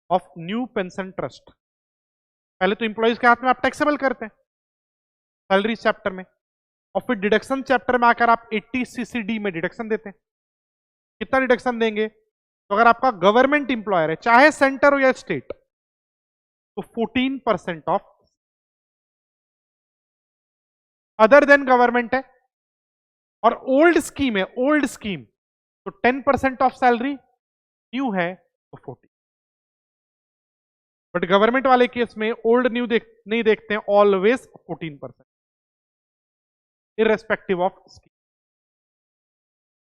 of new pension trust, पहले तो इंप्लॉयज के हाथ में आप टैक्सेबल करते हैं सैलरी चैप्टर में, और फिर डिडक्शन चैप्टर में आकर आप 80 सीसीडी में डिडक्शन देते हैं। कितना डिडक्शन देंगे, तो अगर आपका गवर्नमेंट इंप्लॉयर है चाहे सेंटर हो या स्टेट तो 14% ऑफ, अदर देन गवर्नमेंट है और ओल्ड स्कीम है, ओल्ड स्कीम तो 10% ऑफ सैलरी, न्यू है तो 40। बट गवर्नमेंट वाले केस में ओल्ड न्यू नहीं देखते हैं, always 14% irrespective of scheme।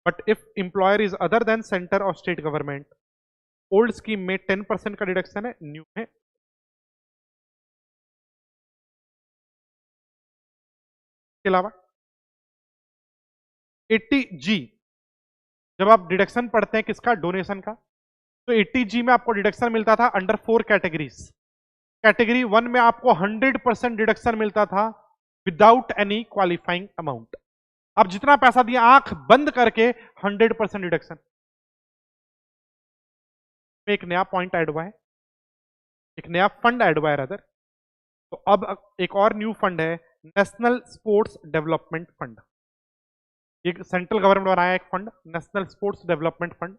But if employer is other than center or state government, old scheme में 10% का डिडक्शन है, न्यू में। के अलावा 80G, जब आप डिडक्शन पढ़ते हैं किसका, डोनेशन का, तो 80G में आपको डिडक्शन मिलता था अंडर 4 कैटेगरीज। कैटेगरी 1 में आपको 100% डिडक्शन मिलता था विदाउट एनी क्वालिफाइंग अमाउंट। आप जितना पैसा दिया आंख बंद करके 100% डिडक्शन। एक नया पॉइंट ऐड हुआ है, एक नया फंड ऐड हुआ है रदर। तो अब एक और न्यू फंड है, नेशनल स्पोर्ट्स डेवलपमेंट फंड। एक सेंट्रल गवर्नमेंट बनाया एक fund, national sports development fund,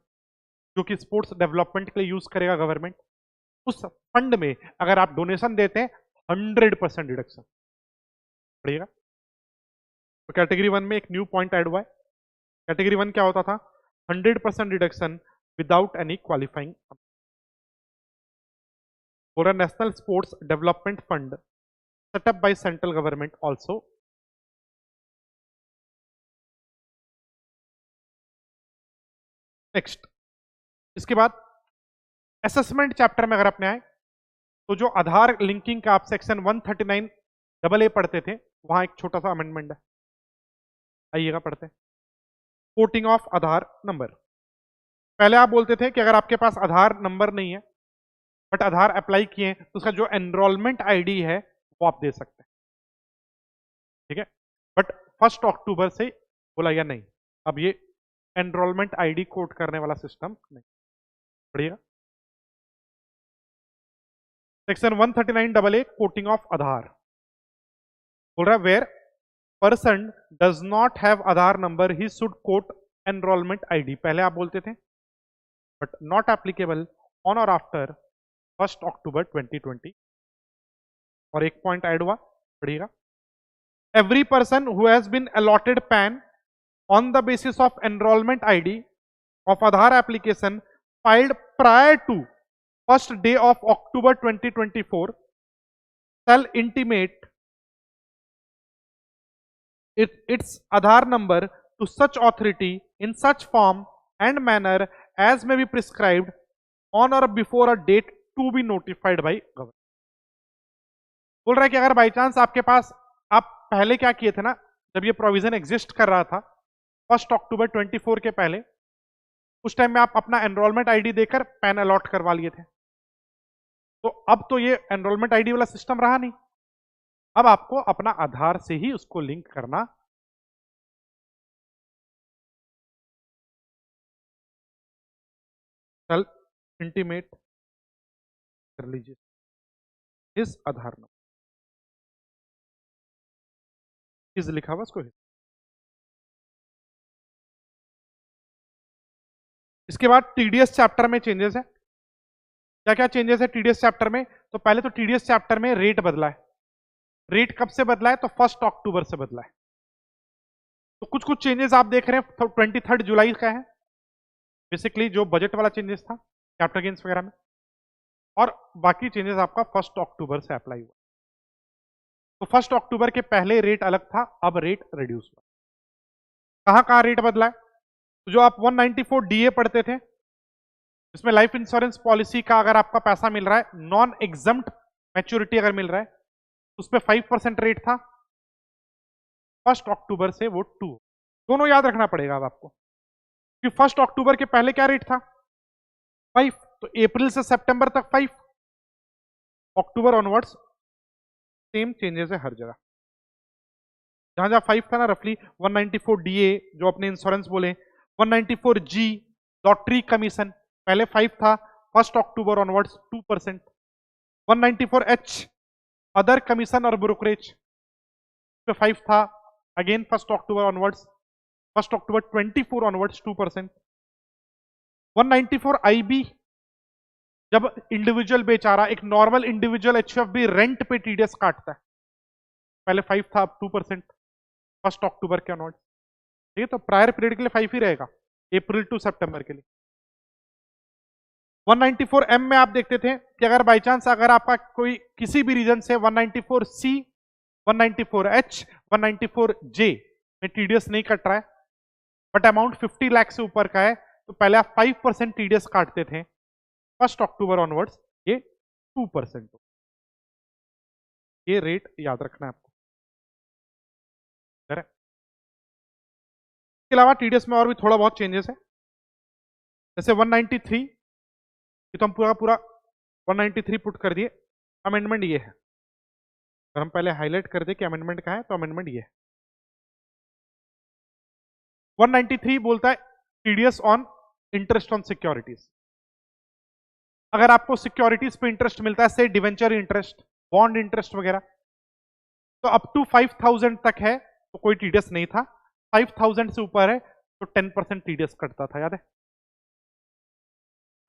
जो कि स्पोर्ट्स डेवलपमेंट के लिए यूज करेगा गवर्नमेंट। उस फंड में अगर आप डोनेशन देते हैं 100% डिडक्शन पड़ेगा। तो कैटेगरी 1 में एक न्यू पॉइंट ऐड हुआ है। कैटेगरी 1 क्या होता था, 100% deduction without any qualifying. For a national sports development fund setup by central government also. Next, इसके बाद असेसमेंट चैप्टर में अगर अपने आए तो जो आधार लिंकिंग का आप सेक्शन 139AA पढ़ते थे, वहां एक छोटा सा अमेंडमेंट है, आइएगा पढ़ते हैं। Coating of Aadhaar number. पहले आप बोलते थे कि अगर आपके पास आधार नंबर नहीं है बट आधार अप्लाई किए तो उसका जो एनरोलमेंट आईडी है वो आप दे सकते हैं, ठीक है। बट 1 अक्टूबर से बोला या नहीं, अब ये एनरोलमेंट आईडी कोड करने वाला सिस्टम नहीं पड़ेगा। सेक्शन 139AA कोटिंग ऑफ आधार बोल रहा है where person does not have Aadhaar number he should quote enrolment ID. पहले आप बोलते थे बट नॉट एप्लीकेबल ऑन और आफ्टर 1 अक्टूबर 2020। और एक पॉइंट ऐड हुआ, पढ़िएगा। Every person who has been allotted PAN on the basis of enrollment ID of Aadhaar application filed prior to 1st day of October 2024 shall intimate its Aadhaar number to such authority in such form and manner as may be prescribed on or before a date to be notified by government। बोल रहा है कि अगर by chance आपके पास, आप पहले क्या किए थे ना, जब ये प्रोविजन एग्जिस्ट कर रहा था 1 अक्टूबर 24 के पहले, उस टाइम में आप अपना एनरोलमेंट आईडी देकर पैन अलॉट करवा लिए थे। तो अब तो ये एनरोलमेंट आईडी वाला सिस्टम रहा नहीं, अब आपको अपना आधार से ही उसको लिंक करना। सेल्फ इंटीमेट कर लीजिए इस आधार नंबर, इस लिखा हुआ इसको। इसके बाद टीडीएस चैप्टर में चेंजेस है। क्या क्या चेंजेस है टीडीएस चैप्टर में? तो पहले तो टीडीएस चैप्टर में रेट बदला है। रेट कब से बदला है? तो 1 अक्टूबर से बदला है। तो कुछ कुछ चेंजेस आप देख रहे हैं, 23 जुलाई का है बेसिकली, जो बजट वाला चेंजेस था कैपिटल गेन्स वगैरह में, और बाकी चेंजेस आपका 1 अक्टूबर से अप्लाई हुआ। तो 1 अक्टूबर के पहले रेट अलग था, अब रेट रिड्यूस हुआ। कहां कहां रेट बदला है? तो जो आप 194 डीए पढ़ते थे, इसमें लाइफ इंश्योरेंस पॉलिसी का अगर आपका पैसा मिल रहा है, नॉन एग्जम्प्ट मैच्योरिटी अगर मिल रहा है, तो उस पर 5% रेट था। 1 अक्टूबर से वो 2, दोनों याद रखना पड़ेगा अब आपको, कि 1 अक्टूबर के पहले क्या रेट था? 5। तो अप्रैल से सितंबर तक 5, अक्टूबर ऑनवर्ड्स सेम चेंजेस है हर जगह। जहां जहां 5 था ना, रफली 194 डीए जो अपने इंश्योरेंस बोले, 194 जी लॉटरी कमीशन पहले 5 था, 1 अक्टूबर ऑनवर्ड्स 2%। 194 एच अदर कमीशन और ब्रोकरेज पे 5 था, अगेन 1 अक्टूबर ऑनवर्ड्स, 1 अक्टूबर 24 ऑनवर्ड्स 2%। 194 आईबी जब इंडिविजुअल बेचारा, एक नॉर्मल इंडिविजुअल एचएफबी रेंट पे टीडीएस काटता है, पहले 5 था अब 2%, 1 अक्टूबर के ऑनवर्ड्स। ठीक है, तो प्रायर पीरियड के लिए 5 ही रहेगा, अप्रैल टू सितंबर के लिए। 194 एम में आप देखते थे कि अगर बाई चांस अगर आपका कोई किसी भी रीजन से 194 सी, 194 एच, 194 जे में टीडीएस नहीं कट रहा है, बट अमाउंट 50 लाख से ऊपर का है, तो पहले आप 5% टीडीएस काटते थे, 1 अक्टूबर ऑनवर्ड्स ये 2% हो। ये रेट याद रखना है आपको। इसके अलावा टीडीएस में और भी थोड़ा बहुत चेंजेस है, जैसे 193 ये तो हम पूरा पूरा 193 पुट कर दिए। अमेंडमेंट ये है, अगर हम पहले हाईलाइट कर दे कि अमेंडमेंट कहाँ है तो अमेंडमेंट ये है। 193 बोलता है TDS on interest on securities. अगर आपको सिक्योरिटीज पे इंटरेस्ट मिलता है, से डिवेंचर इंटरेस्ट, बॉन्ड इंटरेस्ट वगैरह, तो अप टू 5000 तक है तो कोई टीडीएस नहीं था। 5000 से ऊपर है तो 10% टीडीएस कटता था, याद है।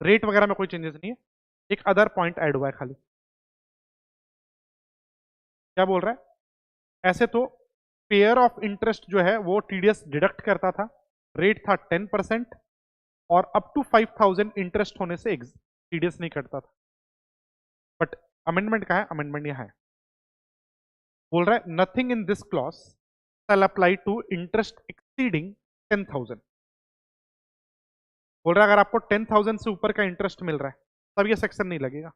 रेट वगैरह में कोई चेंजेस नहीं है। एक अदर पॉइंट ऐड हुआ है खाली, क्या बोल रहा है, ऐसे तो पेयर ऑफ इंटरेस्ट जो है वो टीडीएस डिडक्ट करता था, रेट था 10% और अप टू 5000 इंटरेस्ट होने से टीडीएस नहीं कटता था। बट अमेंडमेंट का है, अमेंडमेंट यहां है, बोल रहा है nothing in this clause shall apply to interest exceeding 10,000। बोल रहा है अगर आपको 10,000 से ऊपर का इंटरेस्ट मिल रहा है तब ये सेक्शन नहीं लगेगा।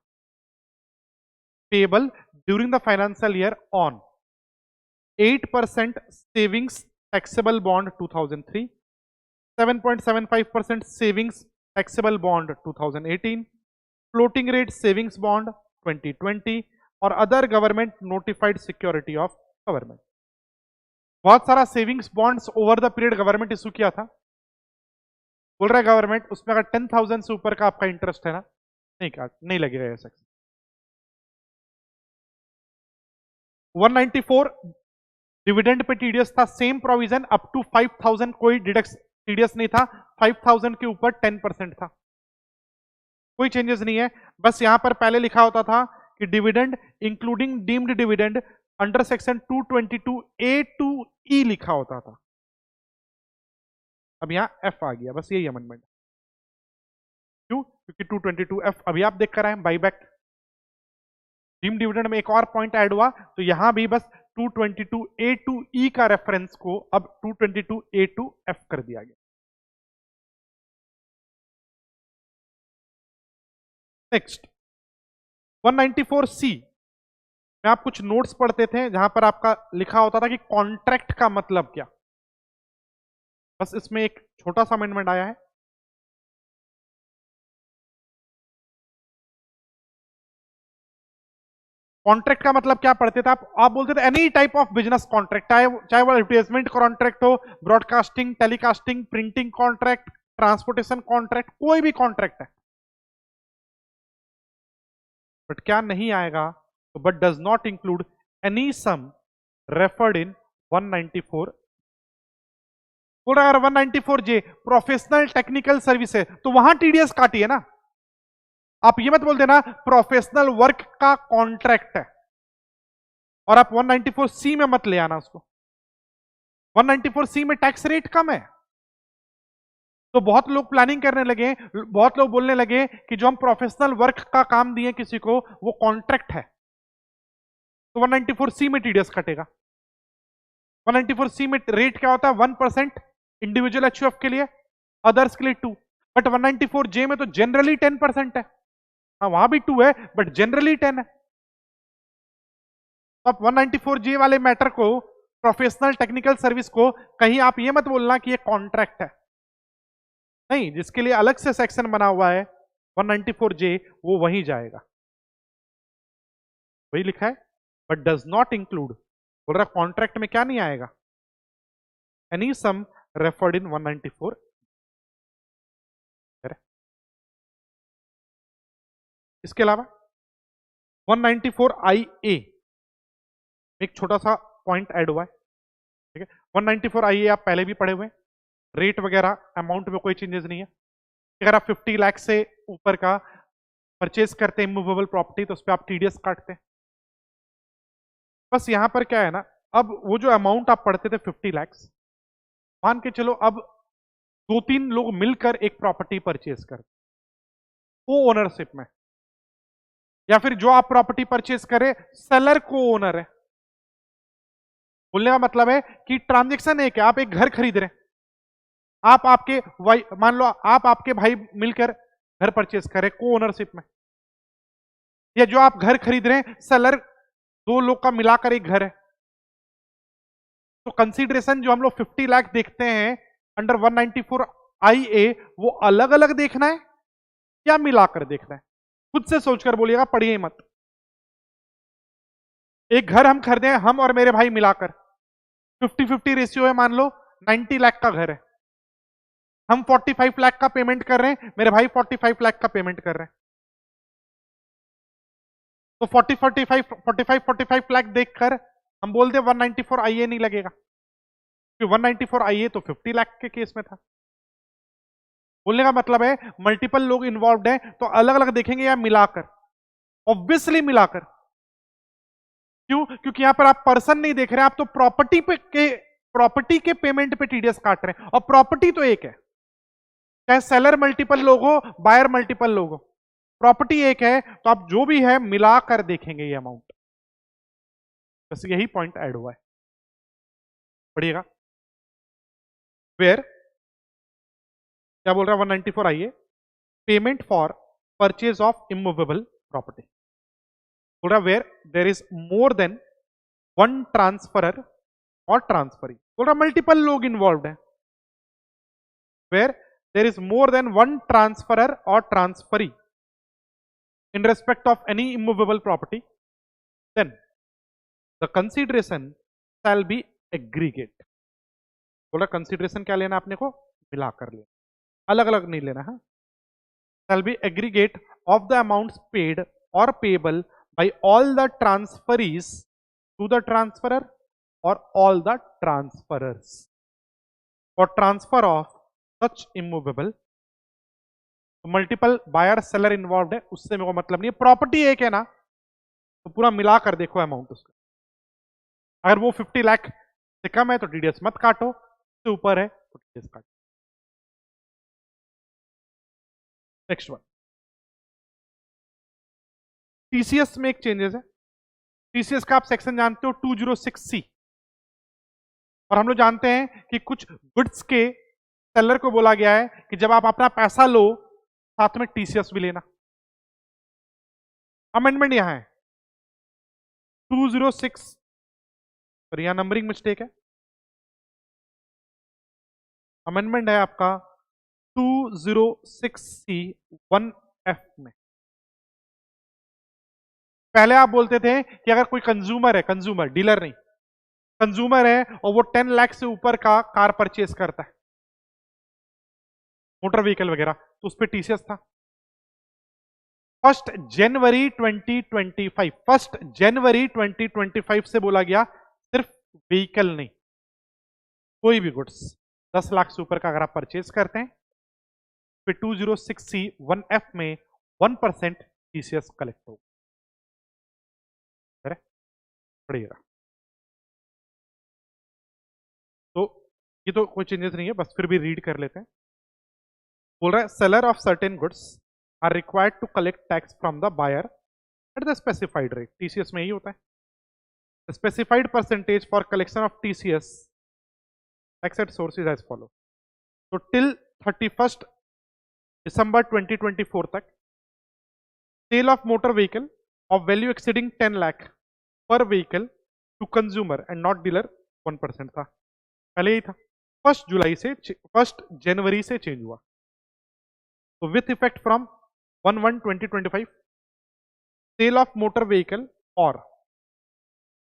Payable during the financial year on 8% savings taxable bond 2003, 7.75% savings taxable bond 2018, floating rate savings bond 2020 और other government notified security of government. बहुत सारा savings bonds over the period government issue किया था। बोल रहा है गवर्नमेंट उसमें अगर 10,000 से ऊपर का आपका इंटरेस्ट है ना, नहीं लगेगा ये सेक्शन। 194 डिविडेंड पे टीडीएस था, सेम प्रोविजन, अप टू 5,000 कोई डिडक्ट टीडीएस नहीं था, 5,000 के ऊपर 10% था, कोई चेंजेस नहीं है। बस यहां पर पहले लिखा होता था कि dividend including deemed dividend under section 222A2E लिखा होता था, अब यहां एफ आ गया, बस यही अमेंडमेंट। क्यों? क्योंकि 222F अभी आप देख कर आए बाईबैक डीम डिविडेंड में एक और पॉइंट ऐड हुआ, तो यहां भी बस 222A2E का रेफरेंस को अब 222A2F कर दिया गया। नेक्स्ट 194C में आप कुछ नोट्स पढ़ते थे जहां पर आपका लिखा होता था कि कॉन्ट्रैक्ट का मतलब क्या। बस इसमें एक छोटा सा अमेंडमेंट आया है, कॉन्ट्रैक्ट का मतलब क्या पढ़ते थे आप बोलते थे any type of business contract, चाहे वो एडवर्टाइजमेंट कॉन्ट्रैक्ट हो, broadcasting, telecasting, printing contract, transportation contract, कोई भी कॉन्ट्रैक्ट है। बट क्या नहीं आएगा, तो but does not include any sum referred in 194। बोल रहा है अगर 194J प्रोफेशनल टेक्निकल सर्विस है तो वहां टीडीएस काटी है ना। आप ये मत बोल देना प्रोफेशनल वर्क का कॉन्ट्रैक्ट है, और आप 194C में मत ले आना उसको। 194C में टैक्स रेट कम है, तो बहुत लोग प्लानिंग करने लगे, बहुत लोग बोलने लगे कि जो हम प्रोफेशनल वर्क का काम दिए किसी को वो कॉन्ट्रैक्ट है, तो 194C में टीडीएस कटेगा। 194C में रेट क्या होता है 1% इंडिविजुअल एचयूएफ के लिए, अदर्स के लिए 2, बट 194J में तो जनरली 10% है। हाँ वहां भी 2 है बट जनरली 10 है। तो आप 194J वाले मैटर को, प्रोफेशनल टेक्निकल सर्विस को, कहीं आप ये मत बोलना कि ये कॉन्ट्रैक्ट है, नहीं, जिसके लिए अलग से सेक्शन बना हुआ है 194J वो वहीं जाएगा, वही लिखा है, बट डज नॉट इंक्लूड। बोल रहा कॉन्ट्रैक्ट में क्या नहीं आएगा, एनी सम रेफर्ड इन 194। इसके अलावा 194IA एक छोटा सा पॉइंट ऐड हुआ है, ठीक है। 194IA आप पहले भी पढ़े हुए हैं, रेट वगैरह अमाउंट में कोई चेंजेस नहीं है। अगर आप 50 लाख से ऊपर का परचेज करते हैं इमूवेबल प्रॉपर्टी तो उस पर आप टीडीएस काटते हैं। बस यहां पर क्या है ना, अब वो जो अमाउंट आप पढ़ते थे 50 लाख, मान के चलो अब 2-3 लोग मिलकर एक प्रॉपर्टी परचेज कर, को ओनरशिप में, या फिर जो आप प्रॉपर्टी परचेज करें सेलर को ओनर है। बोलने का मतलब है कि ट्रांजेक्शन एक है, आप एक घर खरीद रहे हैं, आप आपके मान लो आप आपके भाई मिलकर घर परचेस करे को ओनरशिप में, या जो आप घर खरीद रहे हैं सेलर दो लोग का मिलाकर एक घर है, तो कंसीडरेशन जो हम लोग 50 लाख देखते हैं अंडर 194 IA वो अलग अलग देखना है या मिलाकर देखना है? खुद से सोचकर बोलिएगा, पढ़िए मत। एक घर हम खरीदे, हम और मेरे भाई मिलाकर 50-50 रेशियो है, मान लो 90 लाख का घर है, हम 45 लाख का पेमेंट कर रहे हैं, मेरे भाई 45 लाख का पेमेंट कर रहे हैं, तो 45 लाख देखकर हम बोलते 194 IA नहीं लगेगा, क्योंकि 194 IA तो 50 लाख के केस में था। बोलने का मतलब है मल्टीपल लोग इन्वॉल्व हैं तो अलग अलग देखेंगे या मिलाकर? ऑब्वियसली मिलाकर। क्यों? क्योंकि यहां पर आप पर्सन नहीं देख रहे, आप तो प्रॉपर्टी के पेमेंट पे TDS काट रहे हैं, और प्रॉपर्टी तो एक है, चाहे सेलर मल्टीपल लोग हो, बायर मल्टीपल लोग हो, प्रॉपर्टी एक है, तो आप जो भी है मिलाकर देखेंगे ये अमाउंट। बस यही पॉइंट ऐड हुआ है, पढ़िएगा। वेयर क्या बोल रहा है 194 IA, payment for purchase of immovable property. बोल रहा where there is more than one transferor और ट्रांसफरी, बोल रहा मल्टीपल लोग इन्वॉल्व है, where there is more than one transferor और transferee in respect of any immovable property, then the consideration shall be aggregate। बोला consideration क्या लेना आपने को? मिलाकर लेना, अलग अलग नहीं लेना है। shall be aggregate of the amounts paid or payable by all the transferees to the transferor or all the transferors for transfer of such immovable। तो मल्टीपल बायर सेलर इन्वॉल्व है, उससे मेरे को मतलब नहीं है, प्रॉपर्टी एक है ना, तो पूरा मिलाकर देखो अमाउंट उसका। अगर वो 50 लाख से कम है तो TDS मत काटो, उससे ऊपर है तो TDS काटो। नेक्स्ट वन, TCS में एक चेंजेस है। TCS का आप सेक्शन जानते हो 206C, और हम लोग जानते हैं कि कुछ गुड्स के सेलर को बोला गया है कि जब आप अपना पैसा लो साथ में TCS भी लेना। अमेंडमेंट यहां है 206, पर यहां नंबरिंग मिस्टेक है, अमेंडमेंट है आपका 206C 1F में। पहले आप बोलते थे कि अगर कोई कंज्यूमर है, कंज्यूमर डीलर नहीं, कंज्यूमर है और वो 10 लाख से ऊपर का कार परचेज करता है, मोटर व्हीकल वगैरह, तो उस पर TCS था। 1 जनवरी 2025 से बोला गया सिर्फ व्हीकल नहीं, कोई भी गुड्स 10 लाख से ऊपर का अगर आप परचेज करते हैं, फिर 206C 1F में 1% TCS कलेक्ट होगा। पढ़िएगा, तो ये तो कोई चेंजेस नहीं है, बस फिर भी रीड कर लेते हैं। बोल रहा है seller of certain goods are required to collect tax from the buyer at the specified rate. TCS में यही होता है, specified percentage for collection of TCS tax at source is as follow. तो टिल 31 दिसंबर 2024 तक sale of motor vehicle of value exceeding 10 lakh पर vehicle to consumer and not dealer 1% था, पहले ही था। 1 जनवरी से चेंज हुआ, तो with effect from 1/1/2025 sale of motor vehicle और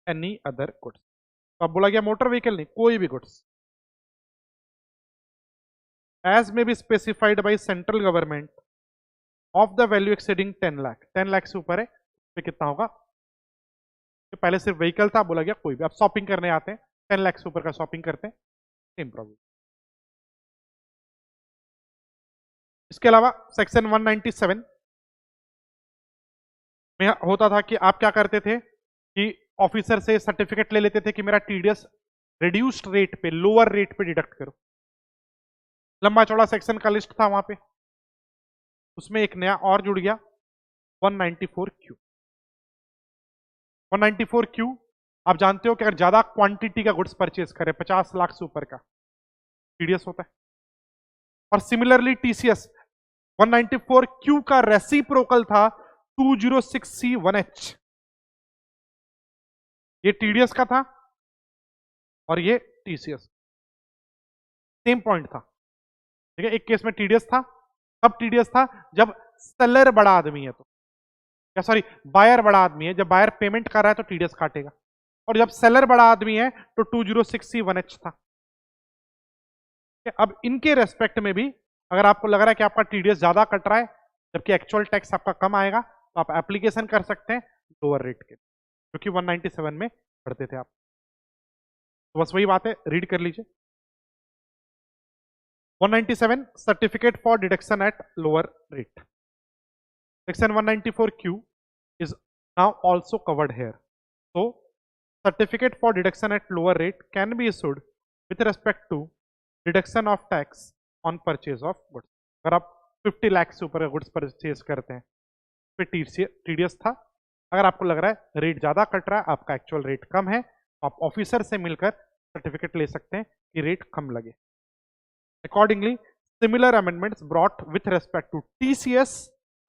एनी अदर गुड्स। तो अब बोला गया मोटर व्हीकल नहीं, कोई भी goods as may be specified by central government of the value exceeding 10 lakh, 10 lakh से ऊपर है तो कितना होगा? तो पहले सिर्फ व्हीकल था, बोला गया कोई भी। आप शॉपिंग करने आते हैं 10 लाख से ऊपर का शॉपिंग करते हैं, सेम प्रॉब्लम। इसके अलावा सेक्शन 197 में होता था कि आप क्या करते थे कि ऑफिसर से सर्टिफिकेट ले लेते थे कि मेरा TDS रिड्यूस्ड रेट पे, लोअर रेट पे डिडक्ट करो। लंबा चौड़ा सेक्शन का लिस्ट था वहां पे, उसमें एक नया और जुड़ गया 194Q। 194Q आप जानते हो कि अगर ज्यादा क्वांटिटी का गुड्स परचेज करें 50 लाख से ऊपर का TDS होता है। और सिमिलरली TCS 194Q का रेसिप्रोकल था 206C1H। ये टीडीएस का था और ये टीसीएस, सेम पॉइंट था। ठीक है, एक केस में टीडीएस था, कब टीडीएस था? जब सेलर बड़ा आदमी है तो, या सॉरी बायर बड़ा आदमी है, जब बायर पेमेंट कर रहा है तो टीडीएस काटेगा, और जब सेलर बड़ा आदमी है तो 206C1H था। अब इनके रेस्पेक्ट में भी अगर आपको लग रहा है कि आपका टीडीएस ज्यादा कट रहा है जबकि एक्चुअल टैक्स आपका कम आएगा, तो आप एप्लीकेशन कर सकते हैं लोअर रेट के, क्योंकि 197 में पढ़ते थे आप। तो बस वही बात है, रीड कर लीजिए। 197 certificate for deduction at lower rate. Section 194Q is now also covered here. So certificate for deduction at lower rate can be issued with respect to deduction of tax on purchase of goods. अगर आप 50 लाख से ऊपर goods purchase करते हैं फिर TDS था। अगर आपको लग रहा है रेट ज्यादा कट रहा है, आपका एक्चुअल रेट कम है, तो आप ऑफिसर से मिलकर सर्टिफिकेट ले सकते हैं कि रेट कम लगे। Accordingly similar amendments brought with respect to TCS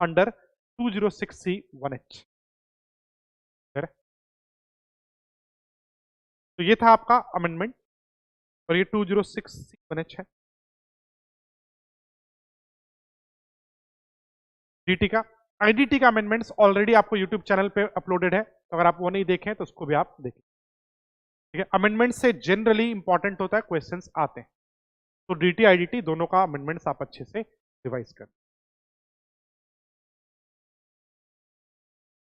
under 206C1H। तो ये था आपका अमेंडमेंट और ये 206C1H है। डीटी का, आईडीटी का अमेंडमेंट्स ऑलरेडी आपको यूट्यूब चैनल पे अपलोडेड है, तो अगर आप वो नहीं देखें तो उसको भी आप देखें। ठीक है, अमेंडमेंट से जनरली इंपॉर्टेंट होता है क्वेश्चंस आते हैं, तो डीटी आईडीटी दोनों का अमेंडमेंट्स आप अच्छे से रिवाइज करें।